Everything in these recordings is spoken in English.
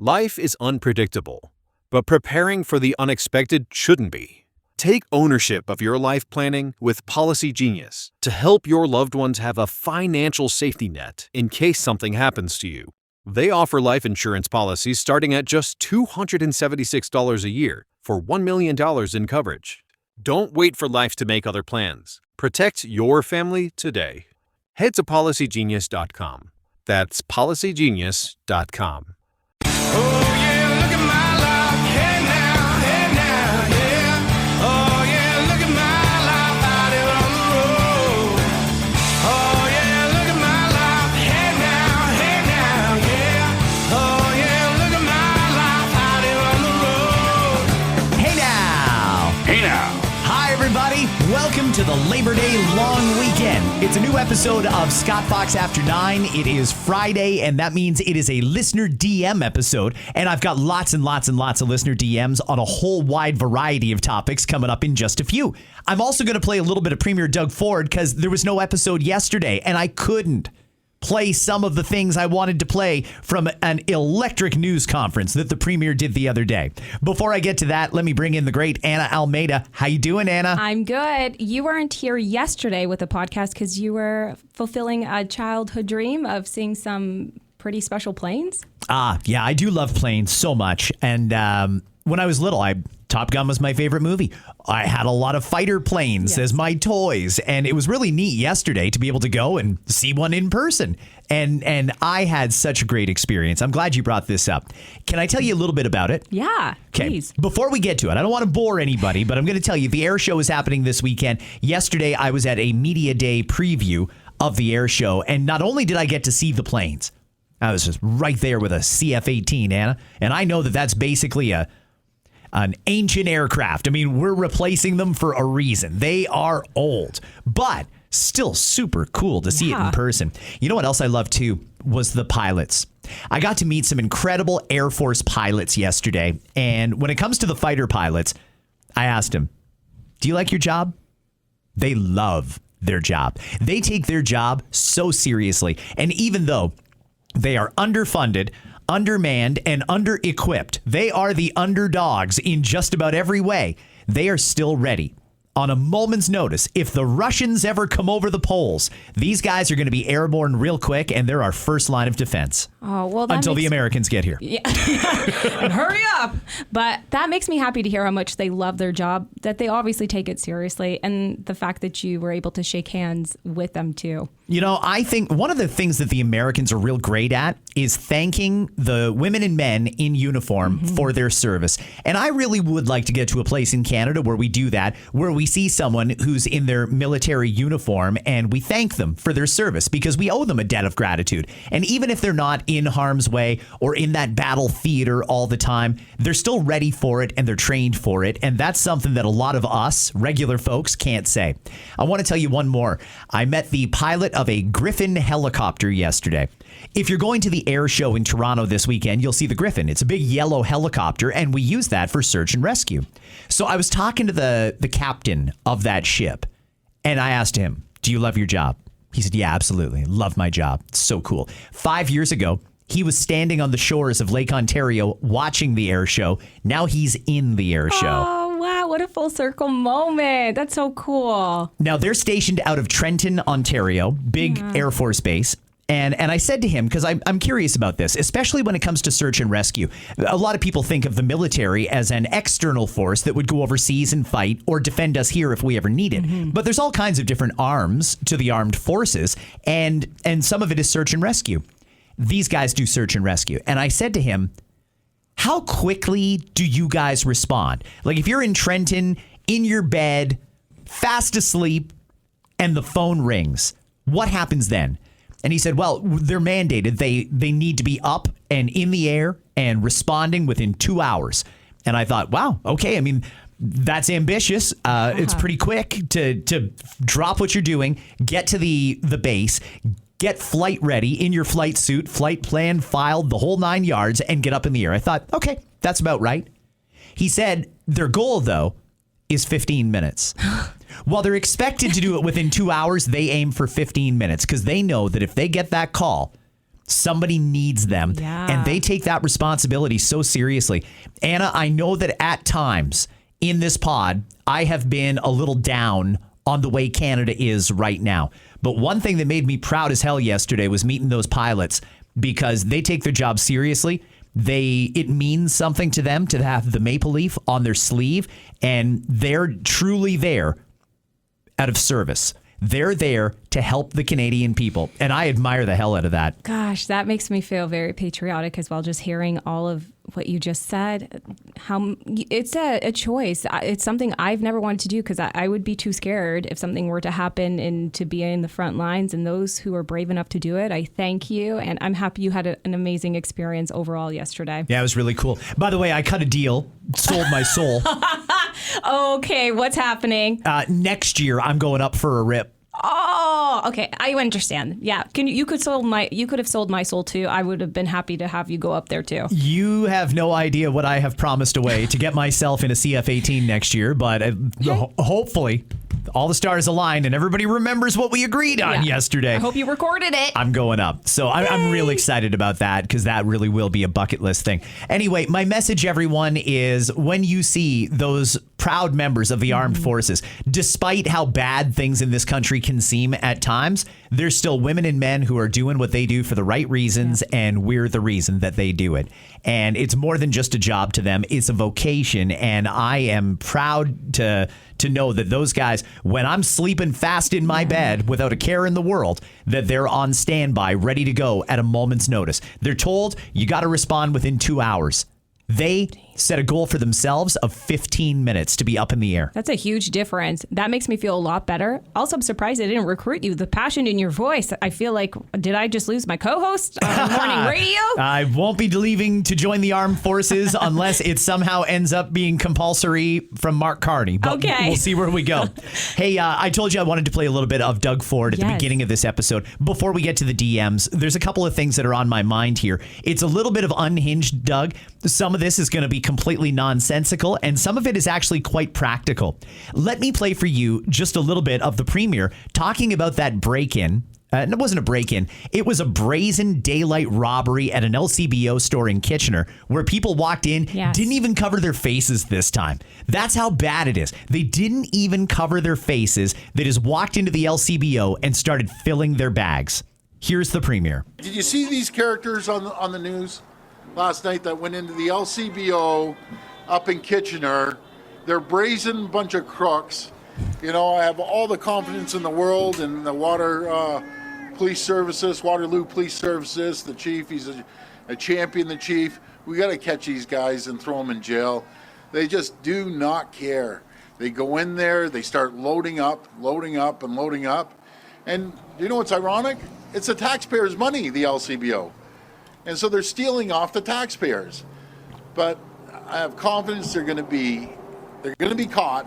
Life is unpredictable, but preparing for the unexpected shouldn't be. Take ownership of your life planning with Policy Genius to help your loved ones have a financial safety net in case something happens to you. They offer life insurance policies starting at just $276 a year for $1 million in coverage. Don't wait for life to make other plans. Protect your family today. Head to PolicyGenius.com. That's PolicyGenius.com. Oh yeah, look at my life, hey now, yeah. Oh yeah, look at my life out here on the road. Oh yeah, look at my life, hey now, yeah. Oh yeah, look at my life out here on the road. Hey now! Hey now! Hi, everybody. Welcome to the Labor Day long weekend. It's a new episode of Scott Fox After 9. It is Friday, and that means it is a listener DM episode. And I've got lots and lots and lots of listener DMs on a whole wide variety of topics coming up in just a few. I'm also going to play a little bit of Premier Doug Ford because there was no episode yesterday, and I couldn't play some of the things I wanted to play from an electric news conference that the Premier did the other day. Before I get to that, let me bring in the great Anna Almeida. How you doing, Anna? I'm good. You weren't here yesterday with the podcast because you were fulfilling a childhood dream of seeing some pretty special planes. Yeah, I do love planes so much. And when I was little, Top Gun was my favorite movie. I had a lot of fighter planes as my toys, and it was really neat yesterday to be able to go and see one in person. And I had such a great experience. I'm glad you brought this up. Can I tell you a little bit about it? Yeah, please. Before we get to it, I don't want to bore anybody, but I'm going to tell you the air show is happening this weekend. Yesterday, I was at a media day preview of the air show, and not only did I get to see the planes, I was just right there with a CF-18, Anna, and I know that that's basically an ancient aircraft. I mean, we're replacing them for a reason. They are old, but still super cool to see it in person. You know what else I love too was the pilots. I got to meet some incredible Air Force pilots yesterday. And when it comes to the fighter pilots, I asked them, do you like your job? They love their job. They take their job so seriously. And even though they are underfunded, undermanned, and under-equipped, they are the underdogs in just about every way. They are still ready. On a moment's notice, if the Russians ever come over the poles, these guys are going to be airborne real quick, and they're our first line of defense. Oh, well, until the Americans get here. Yeah. And hurry up. But that makes me happy to hear how much they love their job, that they obviously take it seriously, and the fact that you were able to shake hands with them, too. You know, I think one of the things that the Americans are real great at is thanking the women and men in uniform for their service. And I really would like to get to a place in Canada where we do that, where we see someone who's in their military uniform and we thank them for their service because we owe them a debt of gratitude. And even if they're not in harm's way or in that battle theater all the time, they're still ready for it and they're trained for it. And that's something that a lot of us regular folks can't say. I want to tell you one more. I met the pilot of a Griffin helicopter yesterday. If you're going to the air show in Toronto this weekend, you'll see the Griffin. It's a big yellow helicopter, and we use that for search and rescue. So I was talking to the captain of that ship, and I asked him, do you love your job? He said, yeah, absolutely. Love my job. It's so cool. 5 years ago, he was standing on the shores of Lake Ontario watching the air show. Now he's in the air show. Oh, wow. What a full circle moment. That's so cool. Now, they're stationed out of Trenton, Ontario, big Air Force base. And I said to him, because I'm curious about this, especially when it comes to search and rescue. A lot of people think of the military as an external force that would go overseas and fight or defend us here if we ever need it. But there's all kinds of different arms to the armed forces, and some of it is search and rescue. These guys do search and rescue. And I said to him, how quickly do you guys respond? Like if you're in Trenton, in your bed, fast asleep, and the phone rings, what happens then? And he said, well, they're mandated. They need to be up and in the air and responding within 2 hours. And I thought, wow, okay. I mean, that's ambitious. It's pretty quick to drop what you're doing, get to the base, get flight ready in your flight suit, flight plan filed, the whole 9 yards, and get up in the air. I thought, okay, that's about right. He said their goal, though, is 15 minutes. While they're expected to do it within 2 hours, they aim for 15 minutes because they know that if they get that call Somebody needs them. Yeah. And they take that responsibility so seriously. Anna, I know that at times in this pod, I have been a little down on the way Canada is right now. But one thing that made me proud as hell yesterday was meeting those pilots, because they take their job seriously. It means something to them to have the maple leaf on their sleeve, and they're truly there out of service. They're there to help the Canadian people, and I admire the hell out of that. Gosh, that makes me feel very patriotic as well, just hearing all of what you just said. How it's a choice. It's something I've never wanted to do, because I would be too scared if something were to happen, and to be in the front lines. And those who are brave enough to do it, I thank you. And I'm happy you had an amazing experience overall yesterday. Yeah, it was really cool. By the way, I cut a deal, sold my soul. Okay, what's happening? Next year, I'm going up for a rip. Oh, okay. I understand. Yeah. You could have sold my soul too. I would have been happy to have you go up there too. You have no idea what I have promised away to get myself in a CF-18 next year, but hopefully all the stars aligned and everybody remembers what we agreed on yesterday. I hope you recorded it. I'm going up. So I'm really excited about that, because that really will be a bucket list thing. Anyway, my message, everyone, is when you see those proud members of the armed forces, despite how bad things in this country can seem at times, there's still women and men who are doing what they do for the right reasons, and we're the reason that they do it. And it's more than just a job to them. It's a vocation, and I am proud to know that those guys, when I'm sleeping fast in my bed without a care in the world, that they're on standby, ready to go at a moment's notice. They're told you got to respond within 2 hours. They set a goal for themselves of 15 minutes to be up in the air. That's a huge difference. That makes me feel a lot better. Also, I'm surprised they didn't recruit you. The passion in your voice, I feel like, did I just lose my co-host on morning radio? I won't be leaving to join the armed forces unless it somehow ends up being compulsory from Mark Carney. But okay. We'll see where we go. Hey, I told you I wanted to play a little bit of Doug Ford at the beginning of this episode. Before we get to the DMs, there's a couple of things that are on my mind here. It's a little bit of unhinged Doug. Some of this is going to be completely nonsensical, and some of it is actually quite practical. Let me play for you just a little bit of the premier talking about that break-in. It wasn't a break-in. It was a brazen daylight robbery at an LCBO store in Kitchener, where people walked in, didn't even cover their faces this time. That's how bad it is. They didn't even cover their faces. They just walked into the LCBO and started filling their bags. Here's the premier. Did you see these characters on the news last night that went into the LCBO up in Kitchener? They're brazen bunch of crooks. You know, I have all the confidence in the world in the Waterloo Police Services, the chief. He's a champion, the chief. We got to catch these guys and throw them in jail. They just do not care. They go in there, they start loading up. And you know what's ironic? It's the taxpayers' money, the LCBO. And so they're stealing off the taxpayers. But I have confidence they're going to be caught,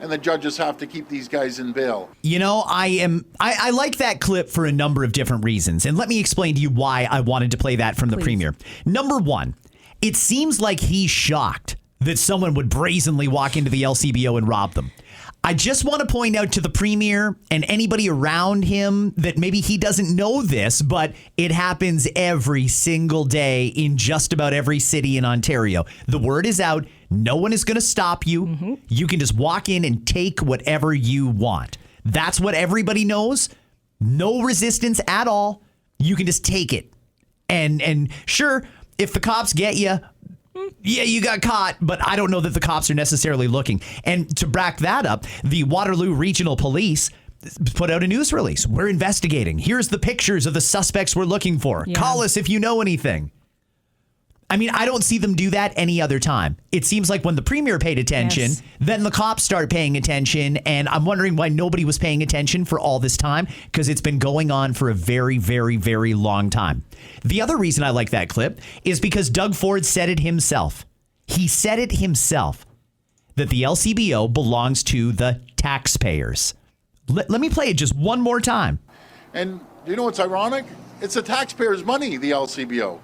and the judges have to keep these guys in bail. You know, I like that clip for a number of different reasons. And let me explain to you why I wanted to play that from the premier. Number one, it seems like he's shocked that someone would brazenly walk into the LCBO and rob them. I just want to point out to the premier and anybody around him that maybe he doesn't know this, but it happens every single day in just about every city in Ontario. The word is out. No one is going to stop you. Mm-hmm. You can just walk in and take whatever you want. That's what everybody knows. No resistance at all. You can just take it. And sure, if the cops get you, yeah, you got caught, but I don't know that the cops are necessarily looking. And to back that up, the Waterloo Regional Police put out a news release. We're investigating. Here's the pictures of the suspects we're looking for. Yeah. Call us if you know anything. I mean, I don't see them do that any other time. It seems like when the premier paid attention, then the cops start paying attention. And I'm wondering why nobody was paying attention for all this time, because it's been going on for a very, very, very long time. The other reason I like that clip is because Doug Ford said it himself. He said it himself that the LCBO belongs to the taxpayers. Let me play it just one more time. And you know what's ironic? It's the taxpayers' money, the LCBO.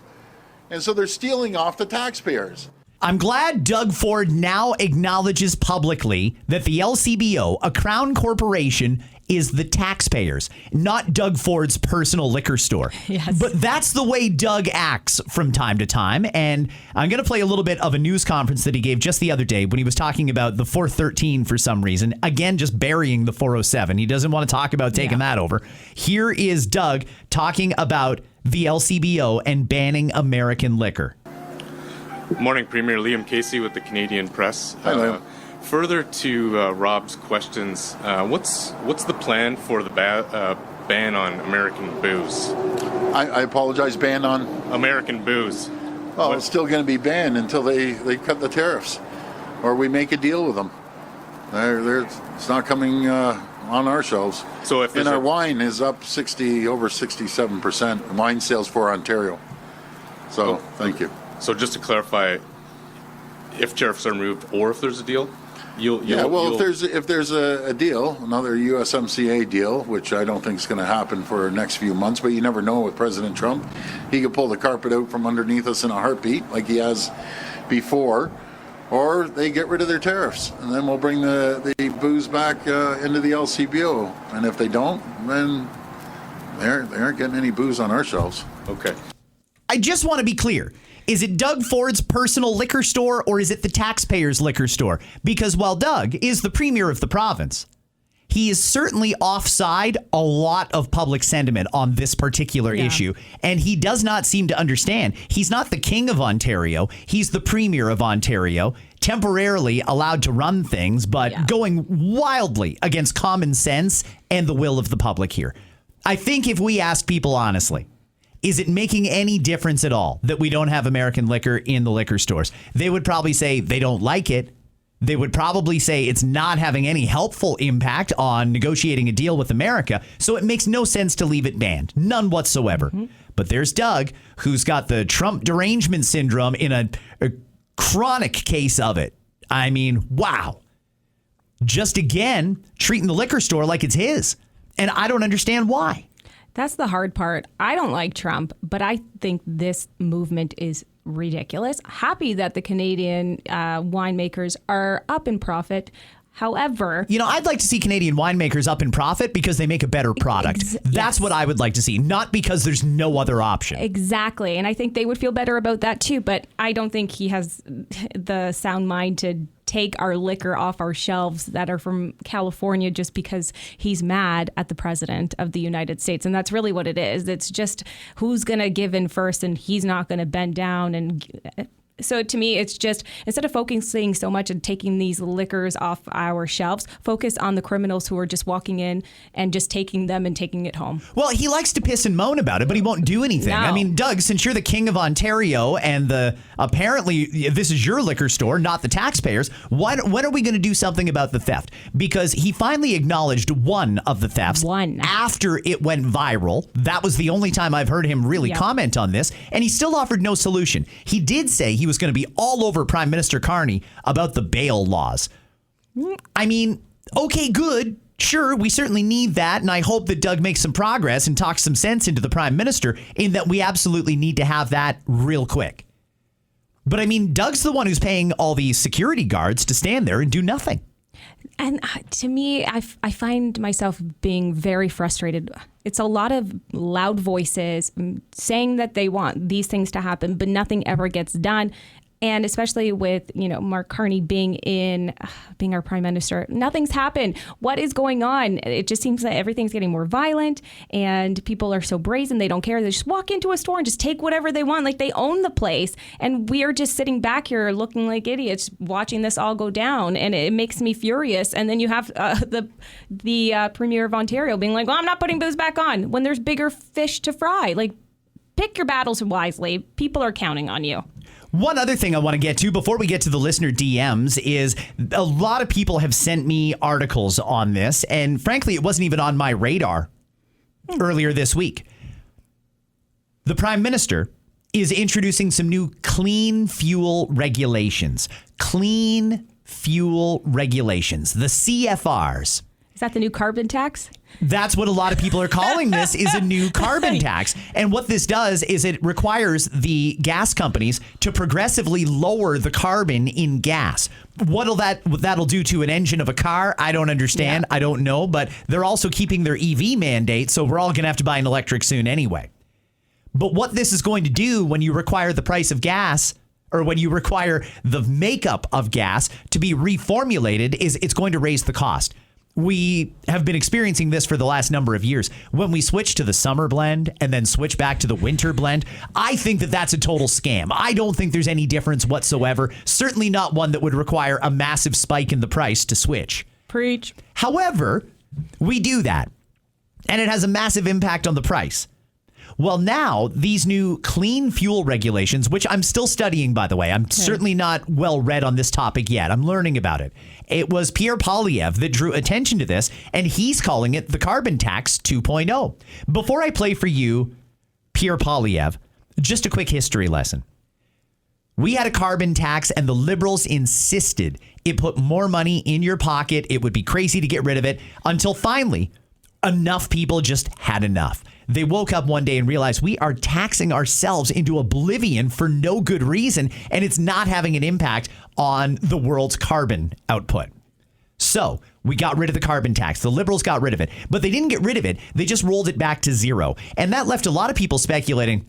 And so they're stealing off the taxpayers. I'm glad Doug Ford now acknowledges publicly that the LCBO, a Crown corporation, is the taxpayers, not Doug Ford's personal liquor store. Yes. But that's the way Doug acts from time to time. And I'm going to play a little bit of a news conference that he gave just the other day when he was talking about the 413 for some reason. Again, just burying the 407. He doesn't want to talk about taking that over. Here is Doug talking about the LCBO and banning American liquor. Morning, Premier. Liam Casey with the Canadian Press. Hi, Liam. Further to Rob's questions, what's the plan for the ban on American booze? I apologize, ban on? American booze. Well, it's still going to be banned until they cut the tariffs or we make a deal with them. It's not coming on our shelves. So if and our wine is up over 67%. Wine sales for Ontario. So thank you. So just to clarify, if tariffs are removed or if there's a deal, if there's a deal, another USMCA deal, which I don't think is going to happen for the next few months, but you never know with President Trump. He could pull the carpet out from underneath us in a heartbeat like he has before, or they get rid of their tariffs, and then we'll bring the booze back into the LCBO. And if they don't, then they aren't getting any booze on our shelves. Okay. I just want to be clear. Is it Doug Ford's personal liquor store or is it the taxpayers' liquor store? Because while Doug is the premier of the province, he is certainly offside a lot of public sentiment on this particular issue. And he does not seem to understand. He's not the king of Ontario. He's the premier of Ontario, temporarily allowed to run things, but going wildly against common sense and the will of the public here. I think if we ask people honestly, is it making any difference at all that we don't have American liquor in the liquor stores? They would probably say they don't like it. They would probably say it's not having any helpful impact on negotiating a deal with America. So it makes no sense to leave it banned. None whatsoever. Mm-hmm. But there's Doug, who's got the Trump derangement syndrome in a chronic case of it. I mean, wow. Just again, treating the liquor store like it's his. And I don't understand why. That's the hard part. I don't like Trump, but I think this movement is ridiculous. Happy that the Canadian winemakers are up in profit. However, I'd like to see Canadian winemakers up in profit because they make a better product. That's what I would like to see, not because there's no other option. Exactly. And I think they would feel better about that too. But I don't think he has the sound mind to take our liquor off our shelves that are from California just because he's mad at the president of the United States. And that's really what it is. It's just who's going to give in first and he's not going to bend down. And so to me, it's just instead of focusing so much on taking these liquors off our shelves, focus on the criminals who are just walking in and just taking them and taking it home. Well, he likes to piss and moan about it, but he won't do anything. No. I mean, Doug, since you're the king of Ontario and apparently this is your liquor store, not the taxpayers, when are we going to do something about the theft? Because he finally acknowledged one of the thefts after it went viral. That was the only time I've heard him really comment on this, and he still offered no solution. He did say he was going to be all over Prime Minister Carney about the bail laws. I mean, okay, good. Sure, we certainly need that, and I hope that Doug makes some progress and talks some sense into the Prime Minister in that we absolutely need to have that real quick. But I mean, Doug's the one who's paying all these security guards to stand there and do nothing. And to me, I find myself being very frustrated. It's a lot of loud voices saying that they want these things to happen, but nothing ever gets done. And especially with, Mark Carney being our prime minister, nothing's happened. What is going on? It just seems that everything's getting more violent and people are so brazen. They don't care. They just walk into a store and just take whatever they want. Like they own the place. And we are just sitting back here looking like idiots watching this all go down. And it makes me furious. And then you have the Premier of Ontario being like, well, I'm not putting booze back on when there's bigger fish to fry. Like, pick your battles wisely. People are counting on you. One other thing I want to get to before we get to the listener DMs is a lot of people have sent me articles on this, and frankly, it wasn't even on my radar earlier this week. The Prime Minister is introducing some new clean fuel regulations. Clean fuel regulations, the CFRs. Is that the new carbon tax? That's what a lot of people are calling this, is a new carbon tax. And what this does is it requires the gas companies to progressively lower the carbon in gas. That'll do to an engine of a car, I don't understand. I don't know. But they're also keeping their EV mandate, so we're all going to have to buy an electric soon anyway. But what this is going to do when you require the price of gas, or when you require the makeup of gas to be reformulated, is it's going to raise the cost. We have been experiencing this for the last number of years. When we switch to the summer blend and then switch back to the winter blend, I think that that's a total scam. I don't think there's any difference whatsoever. Certainly not one that would require a massive spike in the price to switch. Preach. However, we do that, and it has a massive impact on the price. Well, now these new clean fuel regulations, which I'm still studying, by the way, I'm certainly not well read on this topic yet. I'm learning about it. It was Pierre Poilievre that drew attention to this, and he's calling it the carbon tax 2.0. Before I play for you Pierre Poilievre, just a quick history lesson. We had a carbon tax, and the Liberals insisted it put more money in your pocket. It would be crazy to get rid of it, until finally enough people just had enough. They woke up one day and realized we are taxing ourselves into oblivion for no good reason, and it's not having an impact on the world's carbon output. So we got rid of the carbon tax. The Liberals got rid of it, but they didn't get rid of it. They just rolled it back to zero. And that left a lot of people speculating,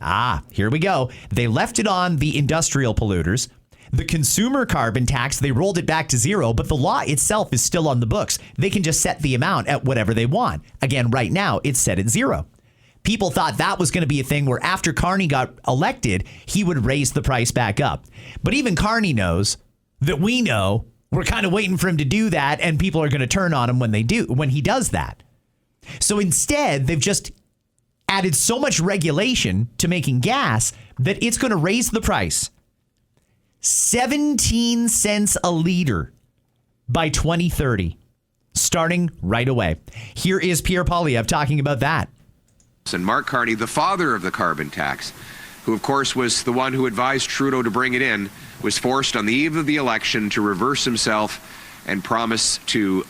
here we go. They left it on the industrial polluters. The consumer carbon tax, they rolled it back to zero, but the law itself is still on the books. They can just set the amount at whatever they want. Again, right now, it's set at zero. People thought that was going to be a thing where after Carney got elected, he would raise the price back up. But even Carney knows that we know we're kind of waiting for him to do that, and people are going to turn on him when he does that. So instead, they've just added so much regulation to making gas that it's going to raise the price 17 cents a liter by 2030, starting right away. Here is Pierre Poilievre talking about that. And Mark Carney, the father of the carbon tax, who of course was the one who advised Trudeau to bring it in, was forced on the eve of the election to reverse himself and promise to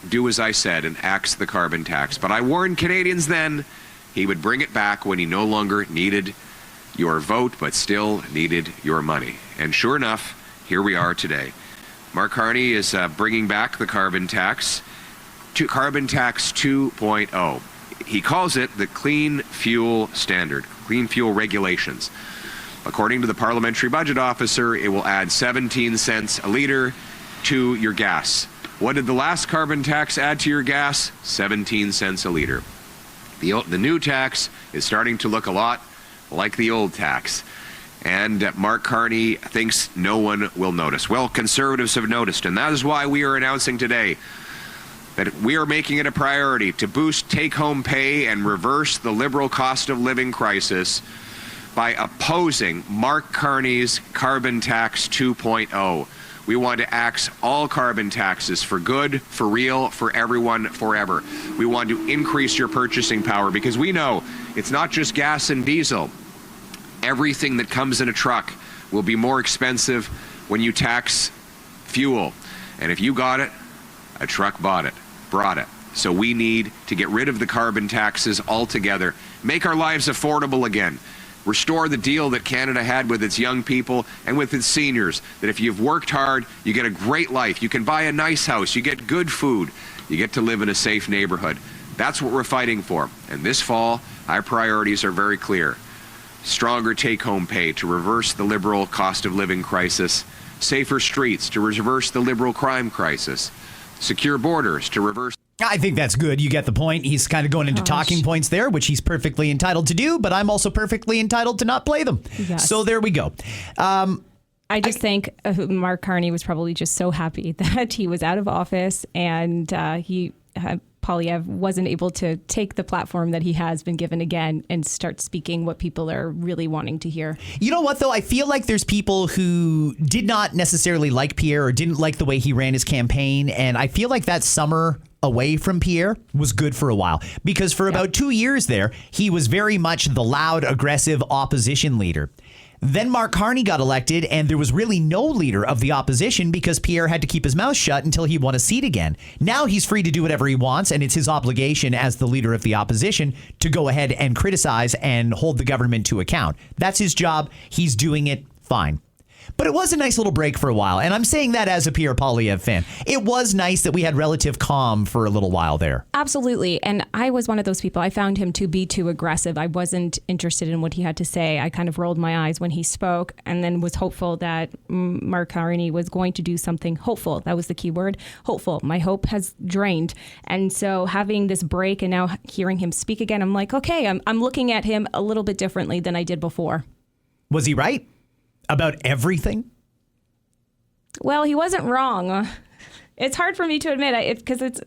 do as I said and axe the carbon tax. But I warned Canadians then he would bring it back when he no longer needed your vote but still needed your money. And sure enough, here we are today. Mark Carney is bringing back the carbon tax 2.0. He calls it the Clean Fuel Standard, Clean Fuel Regulations. According to the Parliamentary Budget Officer, it will add 17 cents a liter to your gas. What did the last carbon tax add to your gas? 17 cents a liter. The new tax is starting to look a lot like the old tax. And Mark Carney thinks no one will notice. Well, Conservatives have noticed, and that is why we are announcing today that we are making it a priority to boost take-home pay and reverse the Liberal cost of living crisis by opposing Mark Carney's Carbon Tax 2.0. We want to axe all carbon taxes for good, for real, for everyone, forever. We want to increase your purchasing power because we know it's not just gas and diesel. Everything that comes in a truck will be more expensive when you tax fuel. And if you got it, a truck brought it. So we need to get rid of the carbon taxes altogether, make our lives affordable again, restore the deal that Canada had with its young people and with its seniors, that if you've worked hard, you get a great life, you can buy a nice house, you get good food, you get to live in a safe neighborhood. That's what we're fighting for. And this fall, our priorities are very clear. Stronger take-home pay to reverse the Liberal cost of living crisis, safer streets to reverse the Liberal crime crisis, secure borders to reverse. I think that's good. You get the point. He's kind of going into talking points there, which he's perfectly entitled to do, but I'm also perfectly entitled to not play them. Yes. So there we go. I just think Mark Carney was probably just so happy that he was out of office and Poilievre wasn't able to take the platform that he has been given again and start speaking what people are really wanting to hear. You know what, though? I feel like there's people who did not necessarily like Pierre or didn't like the way he ran his campaign. And I feel like that summer away from Pierre was good for a while because for about 2 years there, he was very much the loud, aggressive opposition leader. Then Mark Carney got elected, and there was really no leader of the opposition because Pierre had to keep his mouth shut until he won a seat again. Now he's free to do whatever he wants, and it's his obligation as the leader of the opposition to go ahead and criticize and hold the government to account. That's his job. He's doing it fine. But it was a nice little break for a while, and I'm saying that as a Pierre Poilievre fan. It was nice that we had relative calm for a little while there. Absolutely. And I was one of those people. I found him to be too aggressive. I wasn't interested in what he had to say. I kind of rolled my eyes when he spoke and then was hopeful that Mark Carney was going to do something hopeful. That was the key word, hopeful. My hope has drained. And so having this break and now hearing him speak again, I'm like, okay, I'm looking at him a little bit differently than I did before. Was he right about everything? Well, he wasn't wrong. It's hard for me to admit because it's...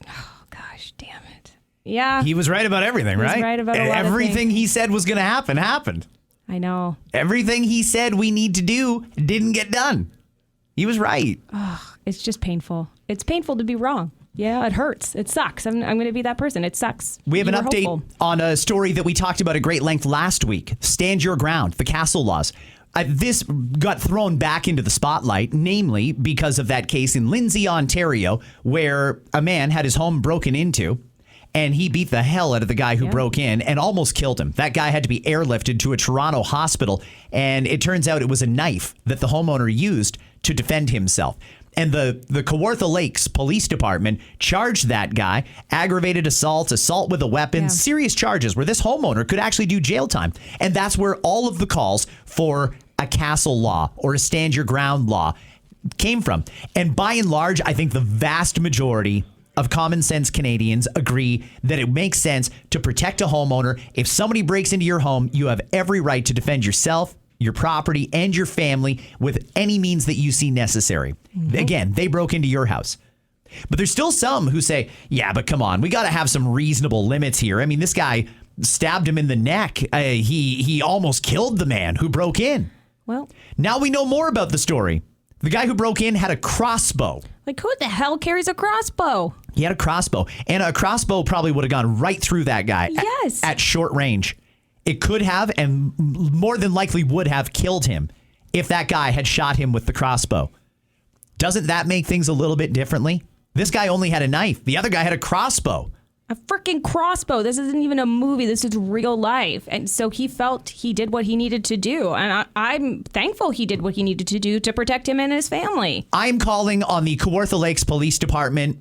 Oh, gosh, damn it. Yeah. He was right about everything, right? He was right about a lot of everything things. he said was going to happen happened. I know. Everything he said we need to do didn't get done. He was right. Oh, it's just painful. It's painful to be wrong. Yeah, it hurts. It sucks. I'm going to be that person. It sucks. We have an You were update hopeful. on a story that we talked about at great length last week. Stand your ground, the castle laws. This got thrown back into the spotlight, namely because of that case in Lindsay, Ontario, where a man had his home broken into and he beat the hell out of the guy who broke in and almost killed him. That guy had to be airlifted to a Toronto hospital, and it turns out it was a knife that the homeowner used to defend himself. And the Kawartha Lakes Police Department charged that guy, aggravated assault with a weapon, serious charges where this homeowner could actually do jail time. And that's where all of the calls for a castle law or a stand your ground law came from. And by and large, I think the vast majority of common sense Canadians agree that it makes sense to protect a homeowner. If somebody breaks into your home, you have every right to defend yourself, your property, and your family with any means that you see necessary. Again, they broke into your house. But there's still some who say, yeah, but come on, we got to have some reasonable limits here. I mean, this guy stabbed him in the neck. He almost killed the man who broke in. Well, now we know more about the story. The guy who broke in had a crossbow. like who the hell carries a crossbow? He had a crossbow, and a crossbow probably would have gone right through that guy Yes. at short range. It could have, and more than likely would have killed him if that guy had shot him with the crossbow. Doesn't that make things a little bit differently? This guy only had a knife. The other guy had a crossbow. A freaking crossbow. This isn't even a movie. This is real life. And so he felt he did what he needed to do. And I'm thankful he did what he needed to do to protect him and his family. I'm calling on the Kawartha Lakes Police Department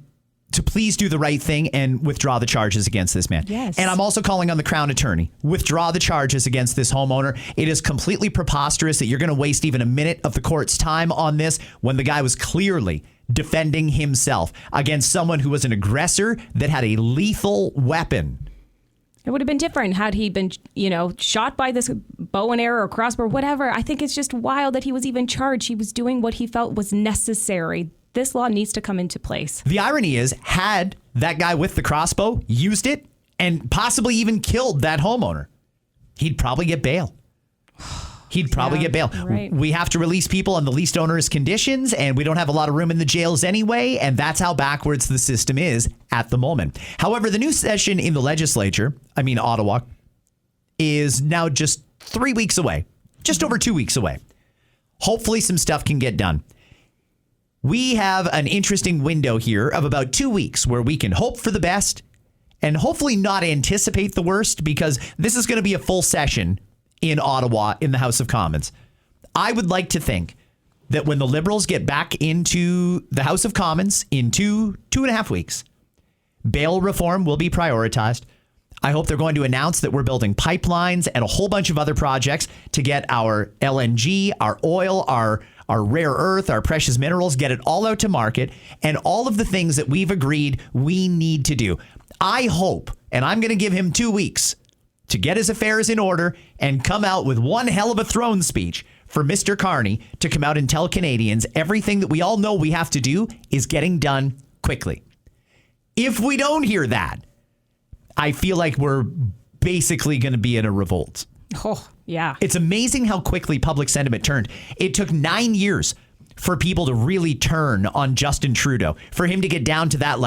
to please do the right thing and withdraw the charges against this man. Yes. And I'm also calling on the Crown Attorney. Withdraw the charges against this homeowner. It is completely preposterous that you're going to waste even a minute of the court's time on this when the guy was clearly defending himself against someone who was an aggressor that had a lethal weapon. It would have been different had he been, shot by this bow and arrow or crossbow, whatever. I think it's just wild that he was even charged. He was doing what he felt was necessary. This law needs to come into place. The irony is, had that guy with the crossbow used it and possibly even killed that homeowner, he'd probably get bail. He'd probably get bail. Right. We have to release people on the least onerous conditions, and we don't have a lot of room in the jails anyway, and that's how backwards the system is at the moment. However, the new session in the legislature, Ottawa, is now just 3 weeks away, just over 2 weeks away. Hopefully some stuff can get done. We have an interesting window here of about 2 weeks where we can hope for the best and hopefully not anticipate the worst, because this is going to be a full session in Ottawa in the House of Commons. I would like to think that when the Liberals get back into the House of Commons in 2.5 weeks, bail reform will be prioritized. I hope they're going to announce that we're building pipelines and a whole bunch of other projects to get our LNG, our oil, our rare earth, our precious minerals, get it all out to market, and all of the things that we've agreed we need to do. I hope, and I'm going to give him 2 weeks to get his affairs in order and come out with one hell of a throne speech for Mr. Carney to come out and tell Canadians everything that we all know we have to do is getting done quickly. If we don't hear that, I feel like we're basically going to be in a revolt. Oh, yeah. It's amazing how quickly public sentiment turned. It took 9 years for people to really turn on Justin Trudeau, for him to get down to that,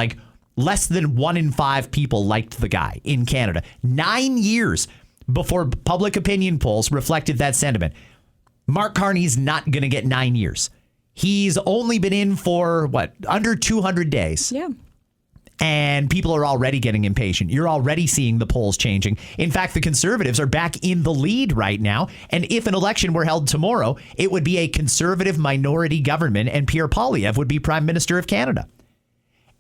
less than 1 in 5 people liked the guy in Canada. 9 years before public opinion polls reflected that sentiment. Mark Carney's not going to get 9 years. He's only been in for, under 200 days. Yeah. And people are already getting impatient. You're already seeing the polls changing. In fact, the Conservatives are back in the lead right now. And if an election were held tomorrow, it would be a Conservative minority government and Pierre Poilievre would be Prime Minister of Canada.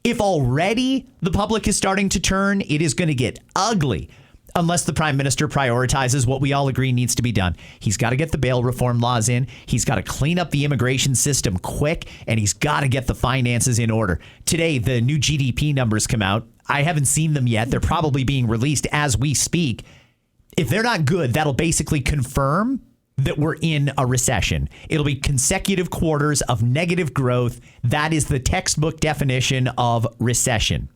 If already the public is starting to turn, it is going to get ugly unless the Prime Minister prioritizes what we all agree needs to be done. He's got to get the bail reform laws in. He's got to clean up the immigration system quick, and he's got to get the finances in order. Today, the new GDP numbers come out. I haven't seen them yet. They're probably being released as we speak. If they're not good, that'll basically confirm that we're in a recession. It'll be consecutive quarters of negative growth. That is the textbook definition of recession.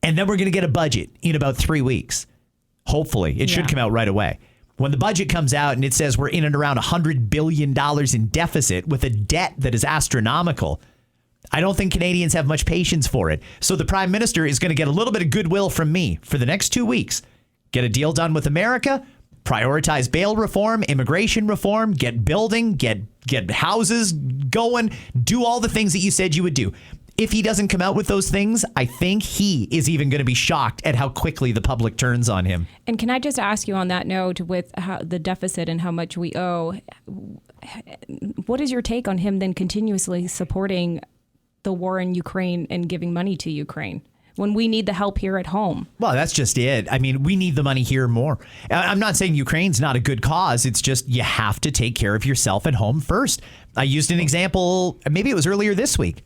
And then we're going to get a budget in about 3 weeks. Hopefully, it should come out right away. When the budget comes out and it says we're in and around $100 billion in deficit with a debt that is astronomical, I don't think Canadians have much patience for it. So the Prime Minister is going to get a little bit of goodwill from me for the next 2 weeks. Get a deal done with America, prioritize bail reform, immigration reform, get building, get houses going, do all the things that you said you would do. If he doesn't come out with those things, I think he is even going to be shocked at how quickly the public turns on him. And can I just ask you on that note with how the deficit and how much we owe, what is your take on him then continuously supporting the war in Ukraine and giving money to Ukraine when we need the help here at home? Well, that's just it. I mean, we need the money here more. I'm not saying Ukraine's not a good cause. It's just you have to take care of yourself at home first. I used an example, maybe it was earlier this week.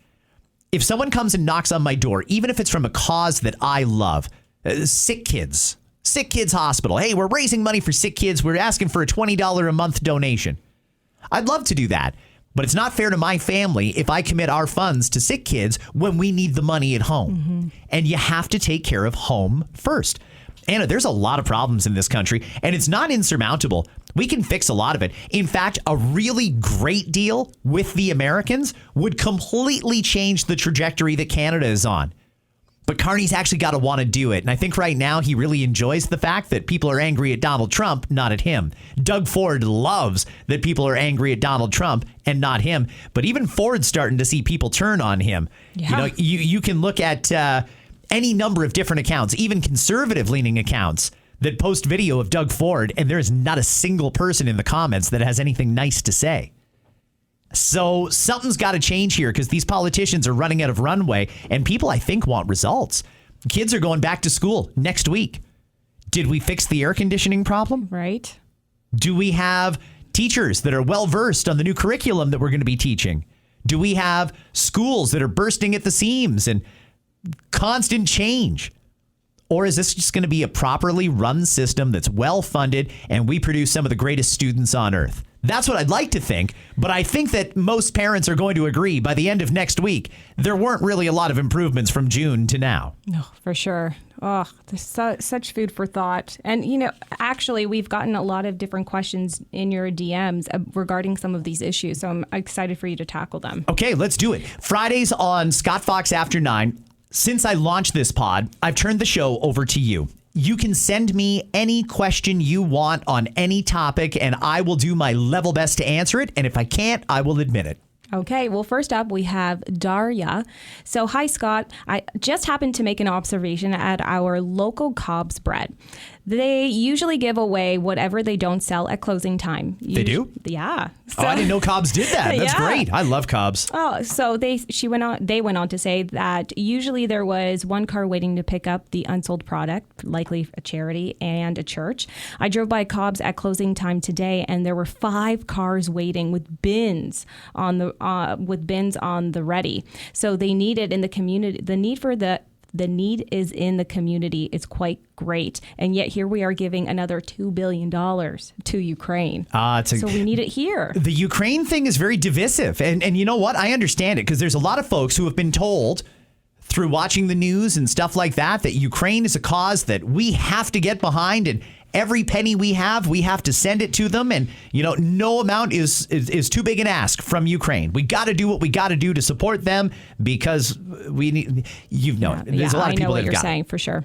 If someone comes and knocks on my door, even if it's from a cause that I love, sick kids hospital. Hey, we're raising money for sick kids. We're asking for a $20 a month donation. I'd love to do that. But it's not fair to my family if I commit our funds to sick kids when we need the money at home. Mm-hmm. And you have to take care of home first. Anna, there's a lot of problems in this country, and it's not insurmountable. We can fix a lot of it. In fact, a really great deal with the Americans would completely change the trajectory that Canada is on. But Carney's actually got to want to do it. And I think right now he really enjoys the fact that people are angry at Donald Trump, not at him. Doug Ford loves that people are angry at Donald Trump and not him. But even Ford's starting to see people turn on him. Yeah. You know, you can look at any number of different accounts, even conservative-leaning accounts that post video of Doug Ford, and there is not a single person in the comments that has anything nice to say. So something's got to change here because these politicians are running out of runway, and people, I think, want results. Kids are going back to school next week. Did we fix the air conditioning problem? Right. Do we have teachers that are well-versed on the new curriculum that we're going to be teaching? Do we have schools that are bursting at the seams and constant change? Or is this just going to be a properly run system that's well-funded and we produce some of the greatest students on earth? That's what I'd like to think, but I think that most parents are going to agree by the end of next week, there weren't really a lot of improvements from June to now. No, for sure. Oh, there's such food for thought. And, you know, actually, we've gotten a lot of different questions in your DMs regarding some of these issues, so I'm excited for you to tackle them. Okay, let's do it. Fridays on Scott Fox After 9. Since I launched this pod, I've turned the show over to you. You can send me any question you want on any topic, and I will do my level best to answer it. And if I can't, I will admit it. Okay, well, first up, we have Daria. So, hi, Scott. I just happened to make an observation at our local Cobb's Bread. They usually give away whatever they don't sell at closing time. They do? Yeah. So, I didn't know Cobb's did that. That's great. I love Cobb's. Oh, so they went on to say that usually there was one car waiting to pick up the unsold product, likely a charity and a church. I drove by Cobb's at closing time today, and there were 5 cars waiting with bins on the ready. So they need it in the community. The need is in the community. It's quite great. And yet here we are giving another $2 billion to Ukraine. So we need it here. The Ukraine thing is very divisive. And you know what? I understand it because there's a lot of folks who have been told through watching the news and stuff like that Ukraine is a cause that we have to get behind, and every penny we have to send it to them. And, you know, no amount is too big an ask from Ukraine. We got to do what we got to do to support them because we need, there's a lot of people that have got it. I know what you're saying for sure.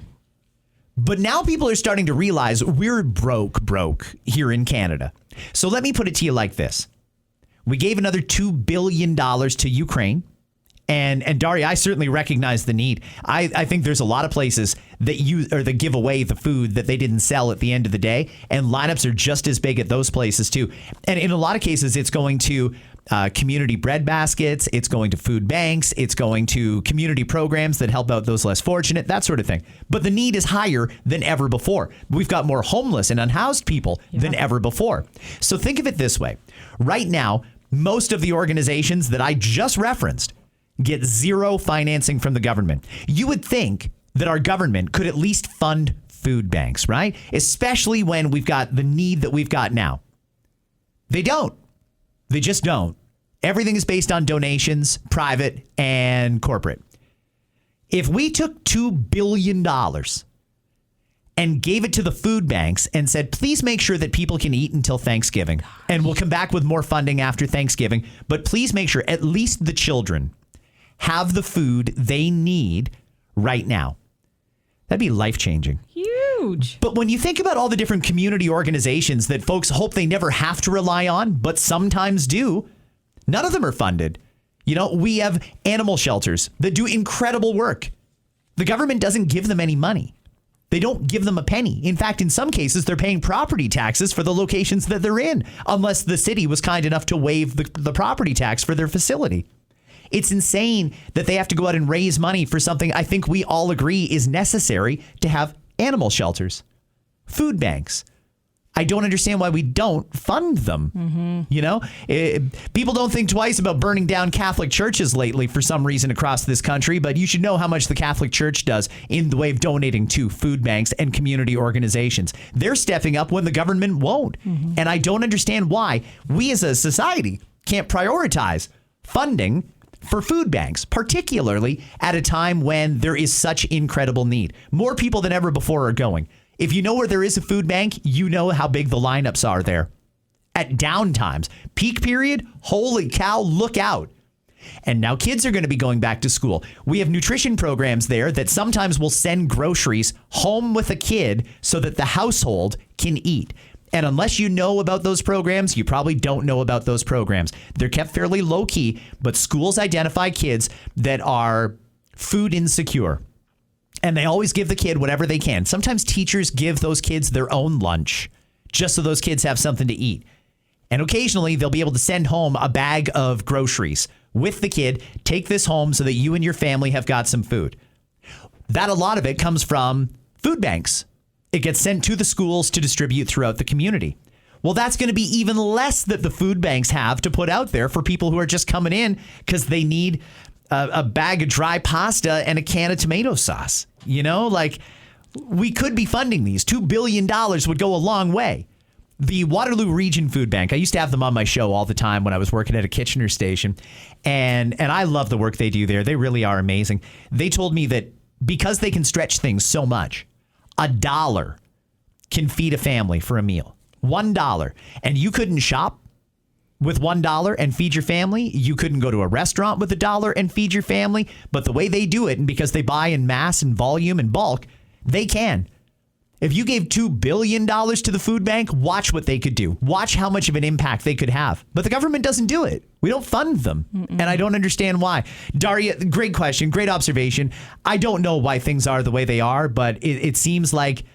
But now people are starting to realize we're broke here in Canada. So let me put it to you like this. We gave another $2 billion to Ukraine. And Daria, I certainly recognize the need. I think there's a lot of places that give away the food that they didn't sell at the end of the day. And lineups are just as big at those places, too. And in a lot of cases, it's going to community bread baskets. It's going to food banks. It's going to community programs that help out those less fortunate, that sort of thing. But the need is higher than ever before. We've got more homeless and unhoused people than ever before. So think of it this way. Right now, most of the organizations that I just referenced get zero financing from the government. You would think that our government could at least fund food banks, right? Especially when we've got the need that we've got now. They don't. They just don't. Everything is based on donations, private and corporate. If we took $2 billion and gave it to the food banks and said, please make sure that people can eat until Thanksgiving, and we'll come back with more funding after Thanksgiving, but please make sure at least the children have the food they need right now. That'd be life-changing. Huge. But when you think about all the different community organizations that folks hope they never have to rely on, but sometimes do, none of them are funded. You know, we have animal shelters that do incredible work. The government doesn't give them any money. They don't give them a penny. In fact, in some cases, they're paying property taxes for the locations that they're in, unless the city was kind enough to waive the property tax for their facility. It's insane that they have to go out and raise money for something I think we all agree is necessary to have animal shelters, food banks. I don't understand why we don't fund them. Mm-hmm. You know, people don't think twice about burning down Catholic churches lately for some reason across this country, but you should know how much the Catholic Church does in the way of donating to food banks and community organizations. They're stepping up when the government won't. Mm-hmm. And I don't understand why we as a society can't prioritize funding for food banks, particularly at a time when there is such incredible need. More people than ever before are going. If you know where there is a food bank, you know how big the lineups are there. At down times, peak period, holy cow, look out. And now kids are going to be going back to school. We have nutrition programs there that sometimes will send groceries home with a kid so that the household can eat. And unless you know about those programs, you probably don't know about those programs. They're kept fairly low key, but schools identify kids that are food insecure. And they always give the kid whatever they can. Sometimes teachers give those kids their own lunch just so those kids have something to eat. And occasionally they'll be able to send home a bag of groceries with the kid. Take this home so that you and your family have got some food. That a lot of it comes from food banks. It gets sent to the schools to distribute throughout the community. Well, that's going to be even less that the food banks have to put out there for people who are just coming in because they need a bag of dry pasta and a can of tomato sauce. You know, like we could be funding these. $2 billion would go a long way. The Waterloo Region Food Bank, I used to have them on my show all the time when I was working at a Kitchener station. And I love the work they do there. They really are amazing. They told me that because they can stretch things so much, $1 can feed a family for a meal. $1. And you couldn't shop with $1 and feed your family. You couldn't go to a restaurant with $1 and feed your family. But the way they do it, and because they buy in mass and volume and bulk, they can. If you gave $2 billion to the food bank, watch what they could do. Watch how much of an impact they could have. But the government doesn't do it. We don't fund them. And I don't understand why. Daria, great question. Great observation. I don't know why things are the way they are, but it seems like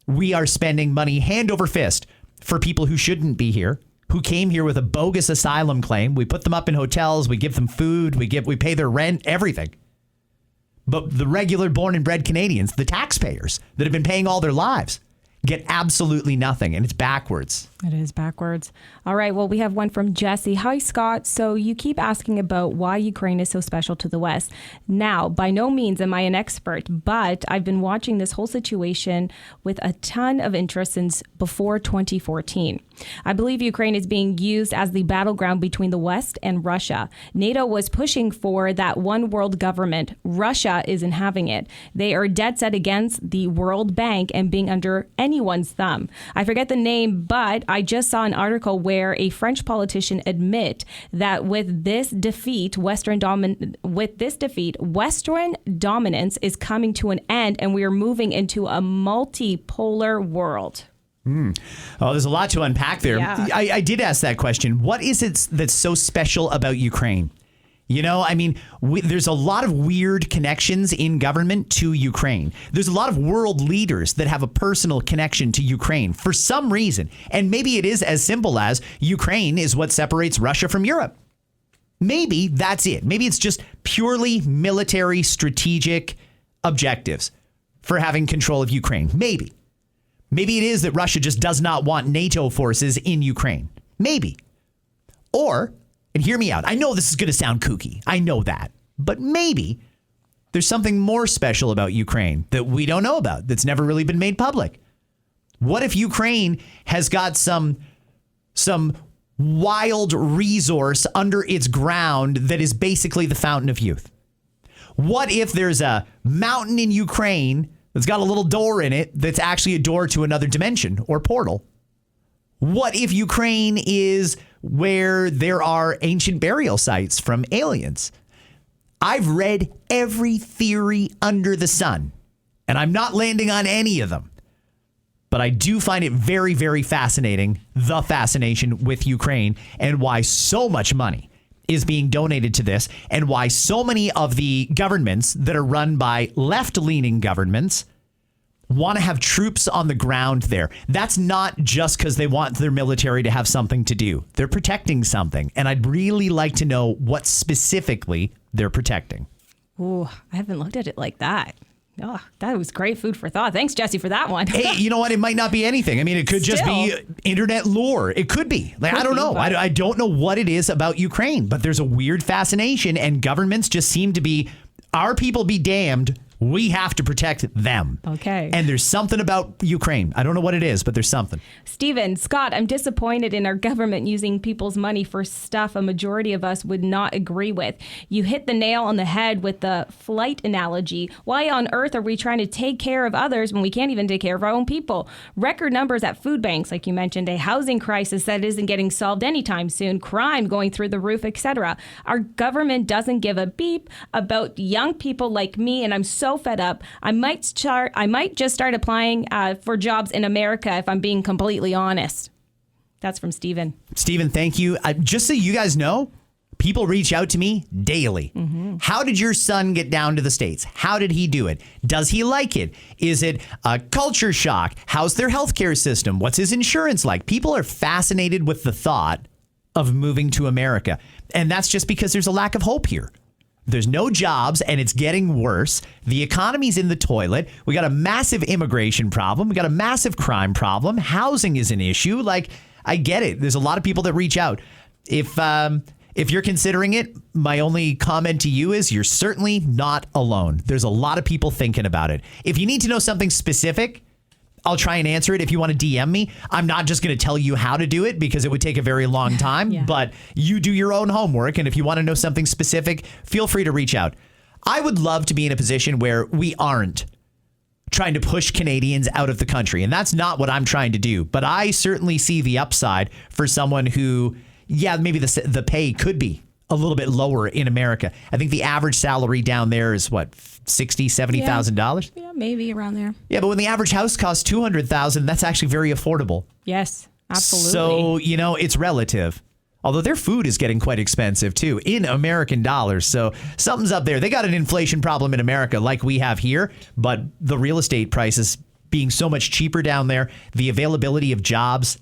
we are spending money hand over fist for people who shouldn't be here, who came here with a bogus asylum claim. We put them up in hotels. We give them food. We pay their rent, everything. But the regular born and bred Canadians, the taxpayers that have been paying all their lives, get absolutely nothing. And it's backwards. It is backwards. All right. Well, we have one from Jesse. Hi, Scott. So you keep asking about why Ukraine is so special to the West. Now, by no means am I an expert, but I've been watching this whole situation with a ton of interest since before 2014. I believe Ukraine is being used as the battleground between the West and Russia. NATO was pushing for that one world government. Russia isn't having it. They are dead set against the World Bank and being under any anyone's thumb. I forget the name, but I just saw an article where a French politician admit that with this defeat, Western dominance is coming to an end, and we are moving into a multipolar world. Oh, there's a lot to unpack there. Yeah. I did ask that question. What is it that's so special about Ukraine? You know, I mean, there's a lot of weird connections in government to Ukraine. There's a lot of world leaders that have a personal connection to Ukraine for some reason. And maybe it is as simple as Ukraine is what separates Russia from Europe. Maybe that's it. Maybe it's just purely military strategic objectives for having control of Ukraine. Maybe. Maybe it is that Russia just does not want NATO forces in Ukraine. Maybe. Or, and hear me out, I know this is going to sound kooky. I know that. But maybe there's something more special about Ukraine that we don't know about, that's never really been made public. What if Ukraine has got some wild resource under its ground that is basically the fountain of youth? What if there's a mountain in Ukraine that's got a little door in it that's actually a door to another dimension or portal? What if Ukraine is where there are ancient burial sites from aliens? I've read every theory under the sun, and I'm not landing on any of them. But I do find it very, very fascinating, the fascination with Ukraine, and why so much money is being donated to this, and why so many of the governments that are run by left-leaning governments want to have troops on the ground there. That's not just because they want their military to have something to do. They're protecting something, and I'd really like to know what specifically they're protecting. Ooh, I haven't looked at it like that. Oh, that was great food for thought. Thanks, Jesse, for that one. Hey, you know what? It might not be anything. I mean, it could just be internet lore. It could be. Like, I don't know. I don't know what it is about Ukraine, but there's a weird fascination, and governments just seem to be, our people be damned, we have to protect them. Okay. And there's something about Ukraine. I don't know what it is, but there's something. Stephen, Scott, I'm disappointed in our government using people's money for stuff a majority of us would not agree with. You hit the nail on the head with the flight analogy. Why on earth are we trying to take care of others when we can't even take care of our own people? Record numbers at food banks, like you mentioned, a housing crisis that isn't getting solved anytime soon, crime going through the roof, etc. Our government doesn't give a beep about young people like me, and I'm so fed up. I might just start applying for jobs in America if I'm being completely honest. That's from Stephen. Stephen, thank you. Just so you guys know, people reach out to me daily. Mm-hmm. How did your son get down to the States? How did he do it? Does he like it? Is it a culture shock? How's their healthcare system? What's his insurance like? People are fascinated with the thought of moving to America. And that's just because there's a lack of hope here. There's no jobs, and it's getting worse. The economy's in the toilet. We got a massive immigration problem. We got a massive crime problem. Housing is an issue. Like, I get it. There's a lot of people that reach out. If you're considering it, my only comment to you is you're certainly not alone. There's a lot of people thinking about it. If you need to know something specific, I'll try and answer it. If you want to DM me, I'm not just going to tell you how to do it because it would take a very long time, but you do your own homework. And if you want to know something specific, feel free to reach out. I would love to be in a position where we aren't trying to push Canadians out of the country. And that's not what I'm trying to do. But I certainly see the upside for someone who, maybe the pay could be a little bit lower in America. I think the average salary down there is what, $60,000, $70,000? Yeah, maybe around there. Yeah, but when the average house costs $200,000, that's actually very affordable. Yes, absolutely. So, it's relative. Although their food is getting quite expensive too in American dollars. So something's up there. They got an inflation problem in America like we have here, but the real estate prices being so much cheaper down there, the availability of jobs,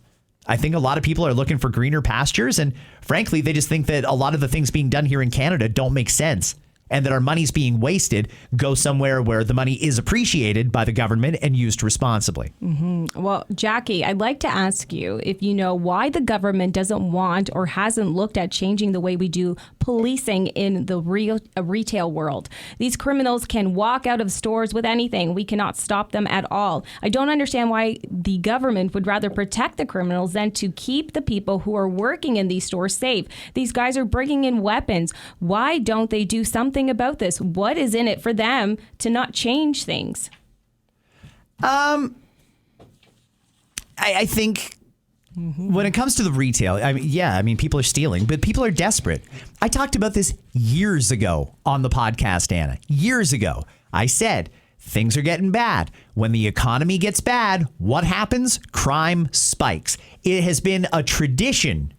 I think a lot of people are looking for greener pastures. And frankly, they just think that a lot of the things being done here in Canada don't make sense. And that our money's being wasted, go somewhere where the money is appreciated by the government and used responsibly. Mm-hmm. Well, Jackie, I'd like to ask you if you know why the government doesn't want or hasn't looked at changing the way we do policing in the retail world. These criminals can walk out of stores with anything. We cannot stop them at all. I don't understand why the government would rather protect the criminals than to keep the people who are working in these stores safe. These guys are bringing in weapons. Why don't they do something about this? What is in it for them to not change things? I think when it comes to the retail, I mean, people are stealing, but people are desperate. I talked about this years ago on the podcast, Anna. Years ago, I said things are getting bad. When the economy gets bad, what happens? Crime spikes. It has been a tradition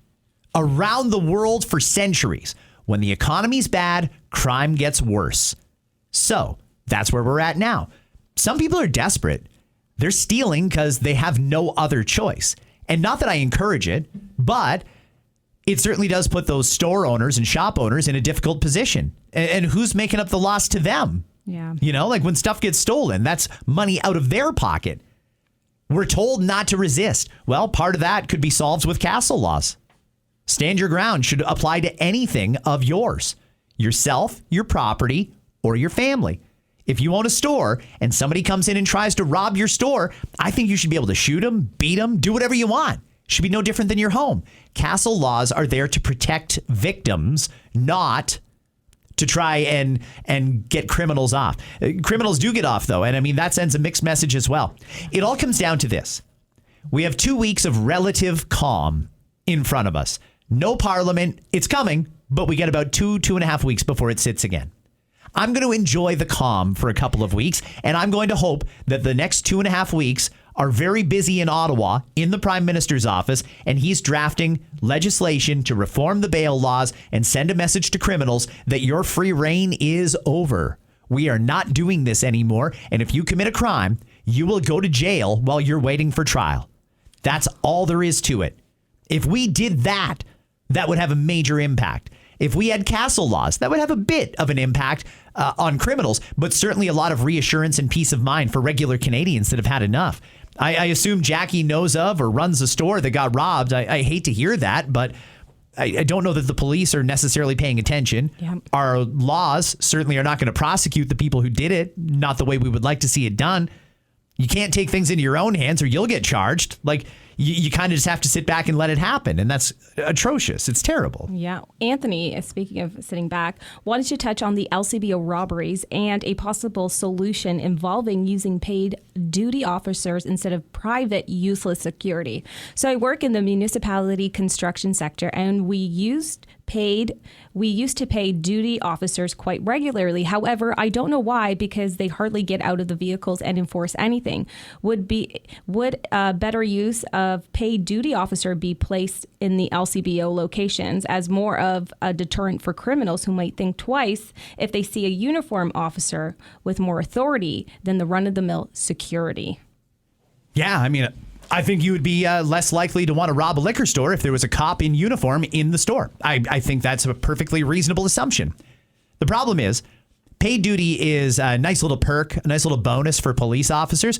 around the world for centuries. When the economy's bad, crime gets worse. So that's where we're at now. Some people are desperate. They're stealing because they have no other choice. And not that I encourage it, but it certainly does put those store owners and shop owners in a difficult position. And who's making up the loss to them? Yeah. You know, like when stuff gets stolen, that's money out of their pocket. We're told not to resist. Well, part of that could be solved with castle laws. Stand your ground should apply to anything of yours, yourself, your property, or your family. If you own a store and somebody comes in and tries to rob your store, I think you should be able to shoot them, beat them, do whatever you want. Should be no different than your home. Castle laws are there to protect victims, not to try and get criminals off. Criminals do get off, though, and I mean, that sends a mixed message as well. It all comes down to this. We have 2 weeks of relative calm in front of us. No parliament. It's coming, but we get about 2.5 weeks before it sits again. I'm going to enjoy the calm for a couple of weeks, and I'm going to hope that the next 2.5 weeks are very busy in Ottawa, in the Prime Minister's office, and he's drafting legislation to reform the bail laws and send a message to criminals that your free reign is over. We are not doing this anymore, and if you commit a crime, you will go to jail while you're waiting for trial. That's all there is to it. If we did that, that would have a major impact. If we had castle laws, that would have a bit of an impact on criminals, but certainly a lot of reassurance and peace of mind for regular Canadians that have had enough. I assume Jackie knows of or runs a store that got robbed. I hate to hear that, but I don't know that the police are necessarily paying attention. Yeah. Our laws certainly are not going to prosecute the people who did it, not the way we would like to see it done. You can't take things into your own hands or you'll get charged. Like, you kind of just have to sit back and let it happen. And that's atrocious. It's terrible. Yeah. Anthony, speaking of sitting back, wanted to touch on the LCBO robberies and a possible solution involving using paid duty officers instead of private useless security. So I work in the municipality construction sector, and we used to pay duty officers quite regularly. However, I don't know why, because they hardly get out of the vehicles and enforce anything. Would better use of paid duty officer be placed in the LCBO locations as more of a deterrent for criminals who might think twice if they see a uniform officer with more authority than the run-of-the-mill security? Yeah, I mean, I think you would be less likely to want to rob a liquor store if there was a cop in uniform in the store. I think that's a perfectly reasonable assumption. The problem is, paid duty is a nice little perk, a nice little bonus for police officers.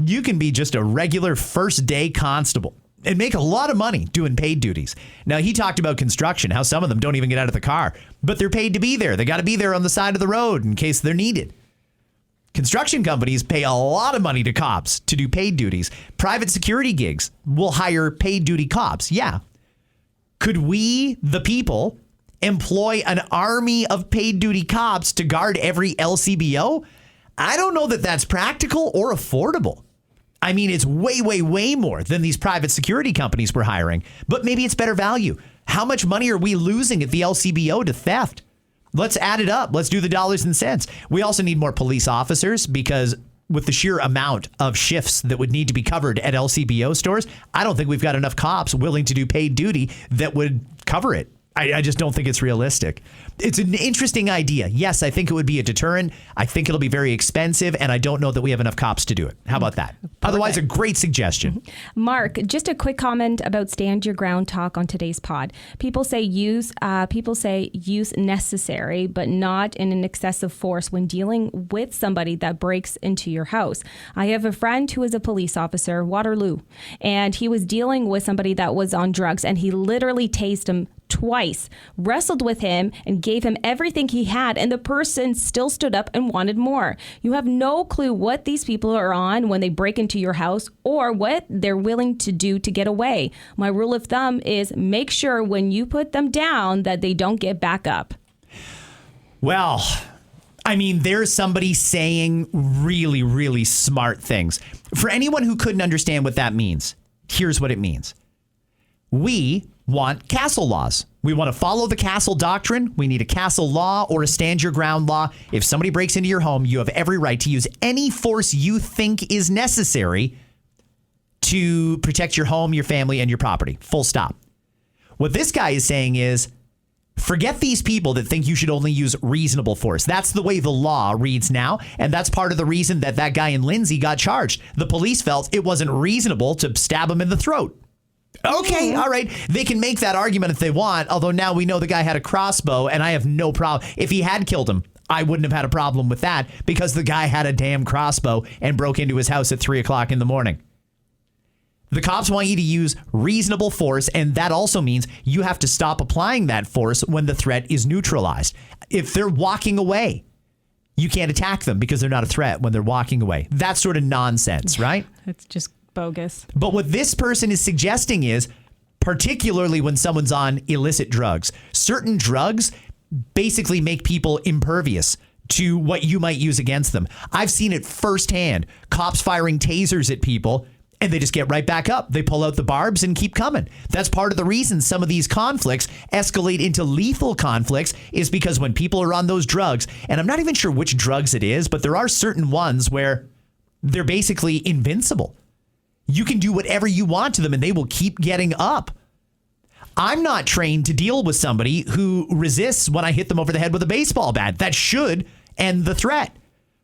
You can be just a regular first day constable and make a lot of money doing paid duties. Now, he talked about construction, how some of them don't even get out of the car, but they're paid to be there. They got to be there on the side of the road in case they're needed. Construction companies pay a lot of money to cops to do paid duties. Private security gigs will hire paid duty cops. Yeah. Could we, the people, employ an army of paid duty cops to guard every LCBO? I don't know that that's practical or affordable. I mean, it's way, way, way more than these private security companies we're hiring, but maybe it's better value. How much money are we losing at the LCBO to theft? Let's add it up. Let's do the dollars and cents. We also need more police officers because with the sheer amount of shifts that would need to be covered at LCBO stores, I don't think we've got enough cops willing to do paid duty that would cover it. I just don't think it's realistic. It's an interesting idea. Yes, I think it would be a deterrent. I think it'll be very expensive, and I don't know that we have enough cops to do it. How about that? Perfect. Otherwise, a great suggestion. Mark, just a quick comment about stand your ground talk on today's pod. People say use necessary, but not in an excessive force when dealing with somebody that breaks into your house. I have a friend who is a police officer, Waterloo, and he was dealing with somebody that was on drugs, and he literally tased him twice, wrestled with him, and gave him everything he had, and the person still stood up and wanted more. You have no clue what these people are on when they break into your house or what they're willing to do to get away. My rule of thumb is make sure when you put them down that they don't get back up. Well, I mean, there's somebody saying really, really smart things. For anyone who couldn't understand what that means, Here's what it means. We want castle laws. We want to follow the castle doctrine. We need a castle law or a stand your ground law. If somebody breaks into your home, you have every right to use any force you think is necessary to protect your home, your family, and your property. Full stop. What this guy is saying is, forget these people that think you should only use reasonable force. That's the way the law reads now. And that's part of the reason that guy in Lindsay got charged. The police felt it wasn't reasonable to stab him in the throat. Okay, all right. They can make that argument if they want, although now we know the guy had a crossbow, and I have no problem. If he had killed him, I wouldn't have had a problem with that because the guy had a damn crossbow and broke into his house at 3 o'clock in the morning. The cops want you to use reasonable force, and that also means you have to stop applying that force when the threat is neutralized. If they're walking away, you can't attack them because they're not a threat when they're walking away. That's sort of nonsense, right? It's just bogus. But what this person is suggesting is, particularly when someone's on illicit drugs, certain drugs basically make people impervious to what you might use against them. I've seen it firsthand. Cops firing tasers at people, and they just get right back up. They pull out the barbs and keep coming. That's part of the reason some of these conflicts escalate into lethal conflicts is because when people are on those drugs, and I'm not even sure which drugs it is, but there are certain ones where they're basically invincible. You can do whatever you want to them and they will keep getting up. I'm not trained to deal with somebody who resists when I hit them over the head with a baseball bat. That should end the threat.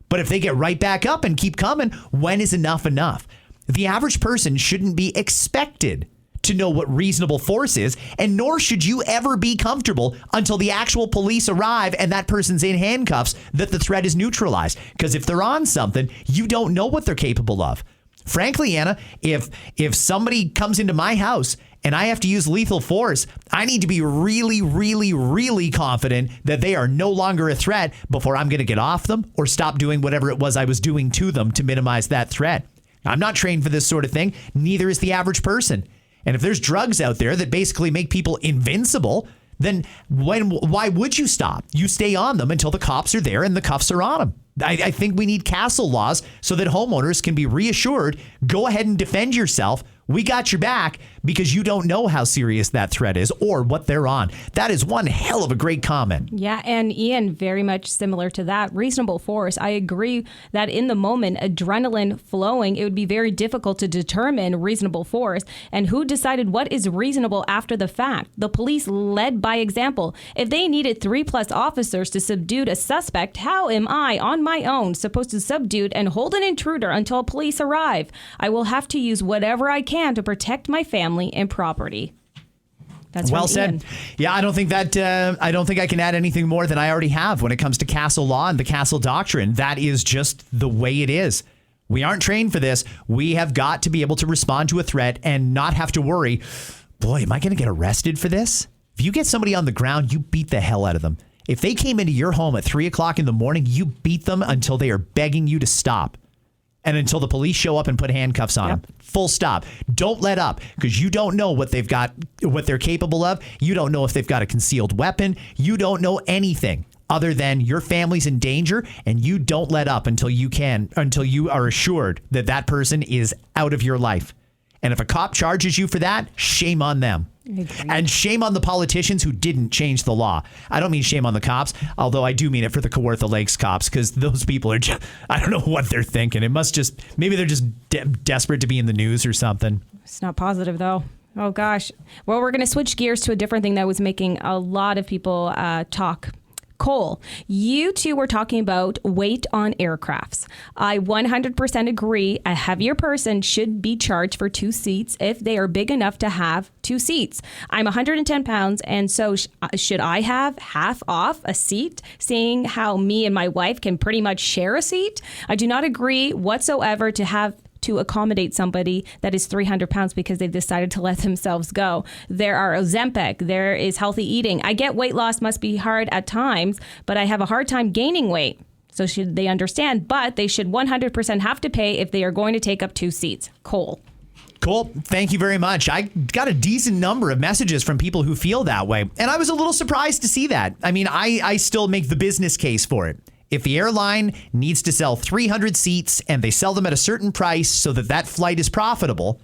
But if they get right back up and keep coming, when is enough enough? The average person shouldn't be expected to know what reasonable force is, and nor should you ever be comfortable until the actual police arrive and that person's in handcuffs that the threat is neutralized. Because if they're on something, you don't know what they're capable of. Frankly, Anna, if somebody comes into my house and I have to use lethal force, I need to be really, really, really confident that they are no longer a threat before I'm going to get off them or stop doing whatever it was I was doing to them to minimize that threat. I'm not trained for this sort of thing. Neither is the average person. And if there's drugs out there that basically make people invincible, then why would you stop? You stay on them until the cops are there and the cuffs are on them. I think we need castle laws so that homeowners can be reassured. Go ahead and defend yourself. We got your back because you don't know how serious that threat is or what they're on. That is one hell of a great comment. Yeah, and Ian, very much similar to that. Reasonable force. I agree that in the moment, adrenaline flowing, it would be very difficult to determine reasonable force. And who decided what is reasonable after the fact? The police led by example. If they needed 3+ officers to subdue a suspect, how am I on my own supposed to subdue and hold an intruder until police arrive? I will have to use whatever I can to protect my family and property. That's well said. Ian. Yeah, I don't think I can add anything more than I already have when it comes to castle law and the castle doctrine. That is just the way it is. We aren't trained for this. We have got to be able to respond to a threat and not have to worry, boy, am I going to get arrested for this? If you get somebody on the ground, you beat the hell out of them. If they came into your home at 3 o'clock in the morning, you beat them until they are begging you to stop. And until the police show up and put handcuffs on them. Full stop. Don't let up because you don't know what they've got, what they're capable of. You don't know if they've got a concealed weapon. You don't know anything other than your family's in danger, and you don't let up until you are assured that that person is out of your life. And if a cop charges you for that, shame on them. And shame on the politicians who didn't change the law. I don't mean shame on the cops, although I do mean it for the Kawartha Lakes cops, because those people are just, I don't know what they're thinking. It must just, maybe they're just desperate to be in the news or something. It's not positive, though. Oh, gosh. Well, we're going to switch gears to a different thing that was making a lot of people talk. Cole, you two were talking about weight on aircrafts. I 100% agree. A heavier person should be charged for 2 seats if they are big enough to have 2 seats. I'm 110 pounds, and so should I have half off a seat, seeing how me and my wife can pretty much share a seat? I do not agree whatsoever to accommodate somebody that is 300 pounds because they've decided to let themselves go. There are Ozempic, there is healthy eating. I get weight loss must be hard at times, but I have a hard time gaining weight. So should they understand, but they should 100% have to pay if they are going to take up 2 seats. Cole. Cool. Thank you very much. I got a decent number of messages from people who feel that way. And I was a little surprised to see that. I mean, I still make the business case for it. If the airline needs to sell 300 seats and they sell them at a certain price so that flight is profitable,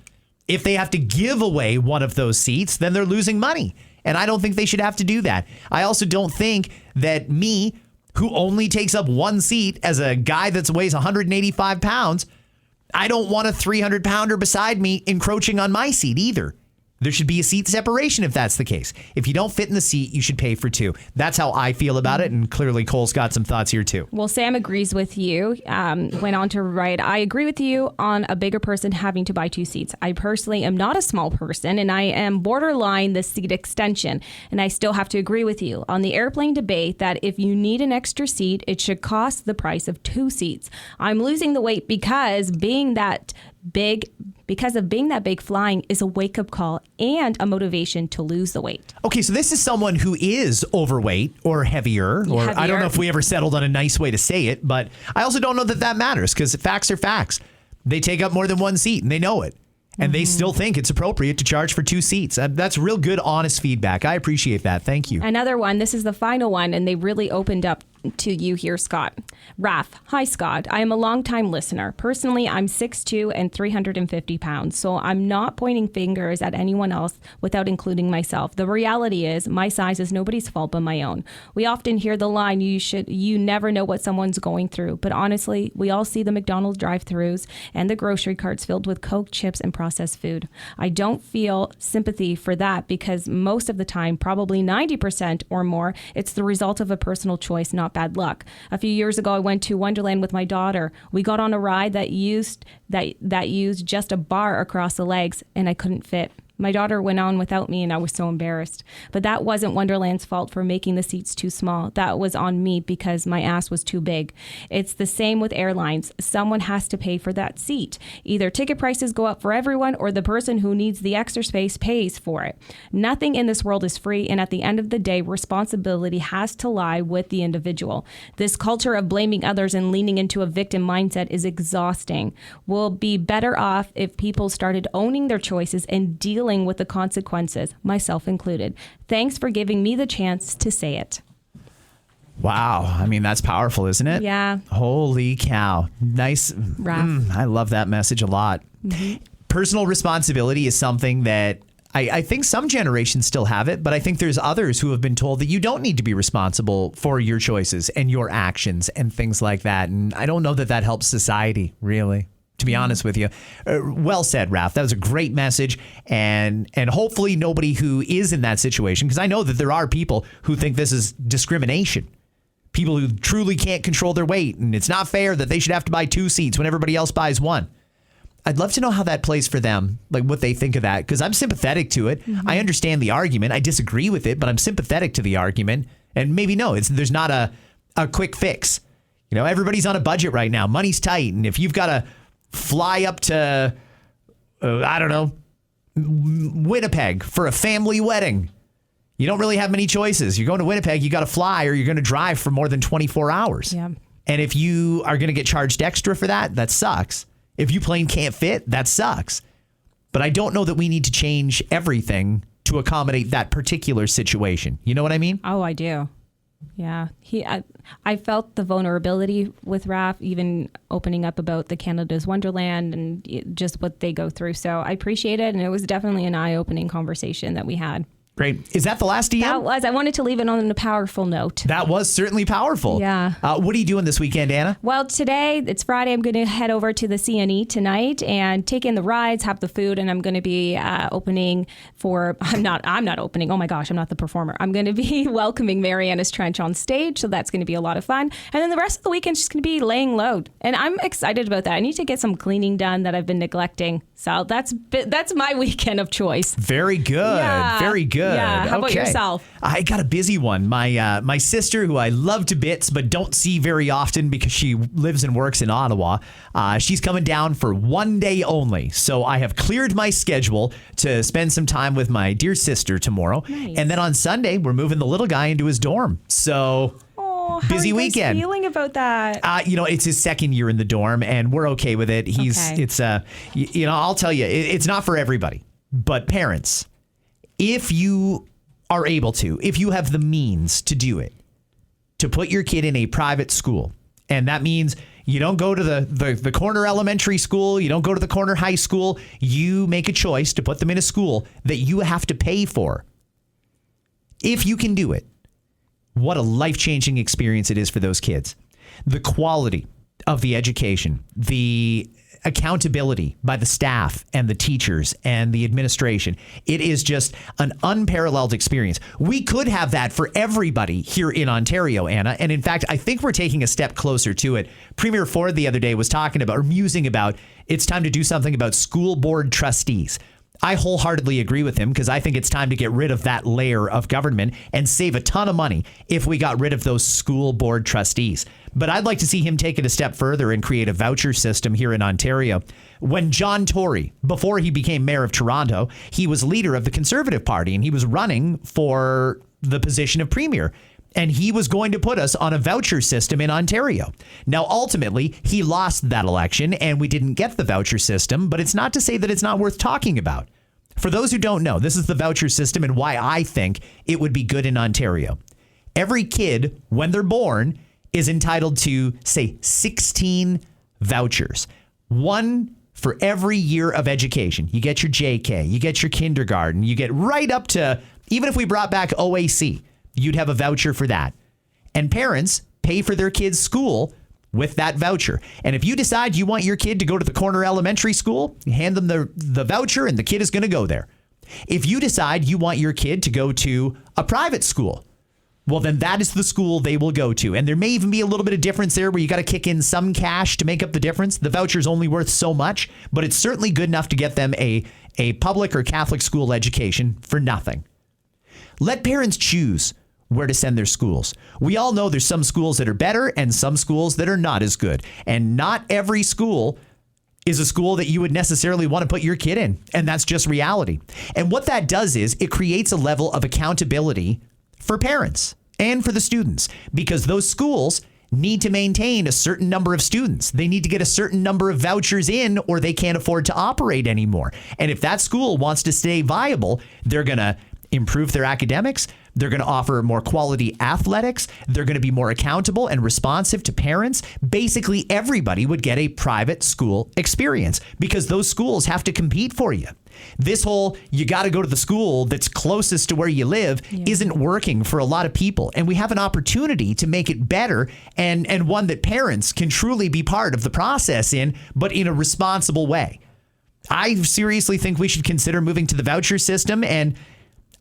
If they have to give away one of those seats, then they're losing money. And I don't think they should have to do that. I also don't think that me, who only takes up one seat as a guy that weighs 185 pounds, I don't want a 300-pounder beside me encroaching on my seat either. There should be a seat separation if that's the case. If you don't fit in the seat, you should pay for two. That's how I feel about it. And clearly Cole's got some thoughts here too. Well, Sam agrees with you. Went on to write, I agree with you on a bigger person having to buy two seats. I personally am not a small person, and I am borderline the seat extension. And I still have to agree with you on the airplane debate that if you need an extra seat, it should cost the price of two seats. I'm losing the weight because being that big, flying is a wake-up call and a motivation to lose the weight. Okay, so this is someone who is overweight or heavier, or I don't know if we ever settled on a nice way to say it, but I also don't know that that matters because facts are facts. They take up more than one seat and they know it. And they still think it's appropriate to charge for two seats. That's real good, honest feedback. I appreciate that. Thank you. Another one. This is the final one, and they really opened up to you here, Scott. Raf, hi, Scott. I am a longtime listener. Personally, I'm 6'2" and 350 pounds, so I'm not pointing fingers at anyone else without including myself. The reality is my size is nobody's fault but my own. We often hear the line, you never know what someone's going through, but honestly, we all see the McDonald's drive-thrus and the grocery carts filled with Coke, chips, and processed food. I don't feel sympathy for that because most of the time, probably 90% or more, it's the result of a personal choice, not bad luck. A few years ago, I went to Wonderland with my daughter. We got on a ride that used just a bar across the legs, and I couldn't fit. My daughter went on without me, and I was so embarrassed. But that wasn't Wonderland's fault for making the seats too small. That was on me because my ass was too big. It's the same with airlines. Someone has to pay for that seat. Either ticket prices go up for everyone, or the person who needs the extra space pays for it. Nothing in this world is free, and at the end of the day, responsibility has to lie with the individual. This culture of blaming others and leaning into a victim mindset is exhausting. We'll be better off if people started owning their choices and dealing with the consequences, myself included. Thanks for giving me the chance to say it. Wow. I mean, that's powerful, isn't it? Yeah. Holy cow. Nice. I love that message a lot. Mm-hmm. Personal responsibility is something that I think some generations still have it, but I think there's others who have been told that you don't need to be responsible for your choices and your actions and things like that. And I don't know that that helps society, really, to be honest with you. Well said, Raf. That was a great message. And hopefully nobody who is in that situation, because I know that there are people who think this is discrimination. People who truly can't control their weight, and it's not fair that they should have to buy two seats when everybody else buys one. I'd love to know how that plays for them, like what they think of that, because I'm sympathetic to it. Mm-hmm. I understand the argument. I disagree with it, but I'm sympathetic to the argument. And maybe there's not a quick fix. You know, everybody's on a budget right now. Money's tight. And if you've got to fly up to, Winnipeg for a family wedding, you don't really have many choices. You're going to Winnipeg, you got to fly, or you're going to drive for more than 24 hours. Yeah. And if you are going to get charged extra for that, that sucks. If you plain can't fit, that sucks. But I don't know that we need to change everything to accommodate that particular situation. You know what I mean? Oh, I do. Yeah. I felt the vulnerability with Raf, even opening up about the Canada's Wonderland and just what they go through. So I appreciate it. And it was definitely an eye-opening conversation that we had. Great. Is that the last DM? That was. I wanted to leave it on a powerful note. That was certainly powerful. Yeah. What are you doing this weekend, Anna? Well, today, it's Friday. I'm going to head over to the CNE tonight and take in the rides, have the food, and I'm going to be opening for... I'm not opening. Oh my gosh, I'm not the performer. I'm going to be welcoming Mariana's Trench on stage, so that's going to be a lot of fun. And then the rest of the weekend's just going to be laying low. And I'm excited about that. I need to get some cleaning done that I've been neglecting. So that's my weekend of choice. Very good. Yeah. Very good. Yeah. How about yourself? I got a busy one. My sister, who I love to bits but don't see very often because she lives and works in Ottawa, she's coming down for one day only. So I have cleared my schedule to spend some time with my dear sister tomorrow. Nice. And then on Sunday, we're moving the little guy into his dorm. So... busy weekend. How are you feeling about that? It's his second year in the dorm, and we're okay with it. I'll tell you, it's not for everybody. But parents, if you are able to, if you have the means to do it, to put your kid in a private school, and that means You don't go to the corner elementary school. You don't go to the corner high school. You make a choice to put them in a school that you have to pay for. If you can do it, what a life-changing experience it is for those kids. The quality of the education, the accountability by the staff and the teachers and the administration. It is just an unparalleled experience. We could have that for everybody here in Ontario, Anna. And in fact, I think we're taking a step closer to it. Premier Ford the other day was talking about, or musing about, it's time to do something about school board trustees. I wholeheartedly agree with him because I think it's time to get rid of that layer of government and save a ton of money if we got rid of those school board trustees. But I'd like to see him take it a step further and create a voucher system here in Ontario. When John Tory, before he became mayor of Toronto, he was leader of the Conservative Party and he was running for the position of premier. And he was going to put us on a voucher system in Ontario. Now, ultimately, he lost that election and we didn't get the voucher system, but it's not to say that it's not worth talking about. For those who don't know, this is the voucher system and why I think it would be good in Ontario. Every kid, when they're born, is entitled to, say, 16 vouchers. One for every year of education. You get your JK, you get your kindergarten, you get right up to, even if we brought back OAC, you'd have a voucher for that. And parents pay for their kids' school with that voucher. And if you decide you want your kid to go to the corner elementary school, you hand them the voucher and the kid is going to go there. If you decide you want your kid to go to a private school, well, then that is the school they will go to. And there may even be a little bit of difference there where you got to kick in some cash to make up the difference. The voucher is only worth so much, but it's certainly good enough to get them a public or Catholic school education for nothing. Let parents choose where to send their schools. We all know there's some schools that are better and some schools that are not as good. And not every school is a school that you would necessarily want to put your kid in. And that's just reality. And what that does is it creates a level of accountability for parents and for the students, because those schools need to maintain a certain number of students. They need to get a certain number of vouchers in or they can't afford to operate anymore. And if that school wants to stay viable, they're going to improve their academics. They're going to offer more quality athletics. They're going to be more accountable and responsive to parents. Basically, everybody would get a private school experience because those schools have to compete for you. This whole, you got to go to the school that's closest to where you live isn't working for a lot of people. And we have an opportunity to make it better and one that parents can truly be part of the process in, but in a responsible way. I seriously think we should consider moving to the voucher system, and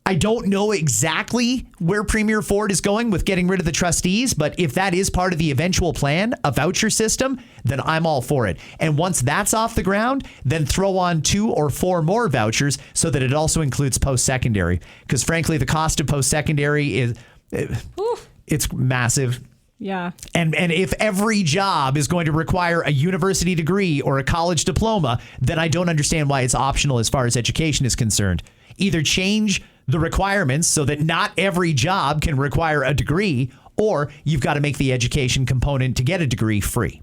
I don't know exactly where Premier Ford is going with getting rid of the trustees, but if that is part of the eventual plan, a voucher system, then I'm all for it. And once that's off the ground, then throw on 2 or 4 more vouchers so that it also includes post-secondary. Because frankly, the cost of post-secondary is it's massive. Yeah. And if every job is going to require a university degree or a college diploma, then I don't understand why it's optional as far as education is concerned. Either change the requirements so that not every job can require a degree, or you've got to make the education component to get a degree free.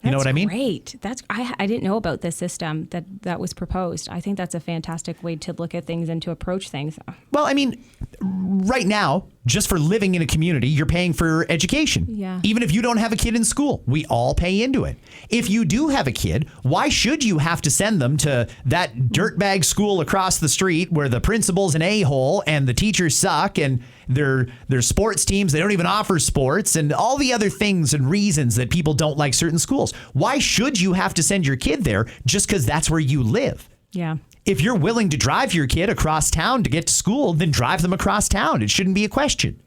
You know what I mean? Great. I didn't know about this system that was proposed. I think that's a fantastic way to look at things and to approach things. Well, I mean, right now, just for living in a community, you're paying for education. Yeah. Even if you don't have a kid in school, we all pay into it. If you do have a kid, why should you have to send them to that dirtbag school across the street where the principal's an a-hole and the teachers suck and their sports teams, they don't even offer sports and all the other things and reasons that people don't like certain schools? Why should you have to send your kid there just because that's where you live? Yeah. If you're willing to drive your kid across town to get to school, then drive them across town. It shouldn't be a question.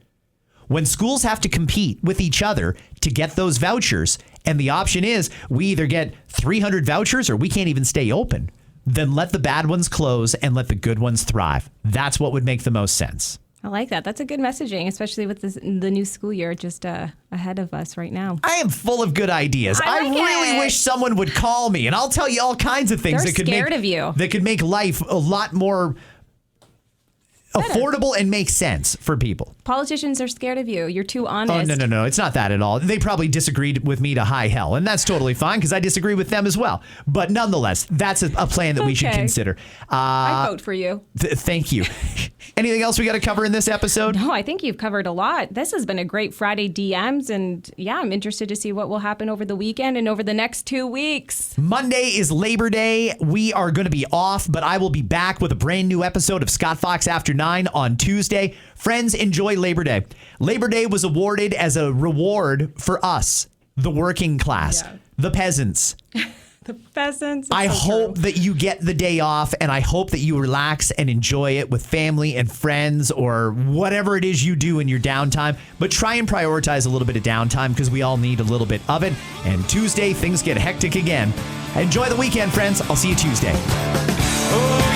When schools have to compete with each other to get those vouchers, and the option is we either get 300 vouchers or we can't even stay open, then let the bad ones close and let the good ones thrive. That's what would make the most sense. I like that. That's a good messaging, especially with the new school year just ahead of us right now. I am full of good ideas. I really wish someone would call me, and I'll tell you all kinds of things They're scared of you. that could make life a lot more affordable and makes sense for people. Politicians are scared of you. You're too honest. Oh, no. It's not that at all. They probably disagreed with me to high hell, and that's totally fine because I disagree with them as well. But nonetheless, that's a plan that we should consider. I vote for you. Thank you. Anything else we got to cover in this episode? No, I think you've covered a lot. This has been a great Friday DMs, and yeah, I'm interested to see what will happen over the weekend and over the next 2 weeks. Monday is Labor Day. We are going to be off, but I will be back with a brand new episode of Scott Fox After 9 on Tuesday. Friends, enjoy Labor Day. Labor Day was awarded as a reward for us, the working class, the peasants. The pheasants. I hope that you get the day off, and I hope that you relax and enjoy it with family and friends or whatever it is you do in your downtime. But try and prioritize a little bit of downtime because we all need a little bit of it. And Tuesday, things get hectic again. Enjoy the weekend, friends. I'll see you Tuesday. Oh,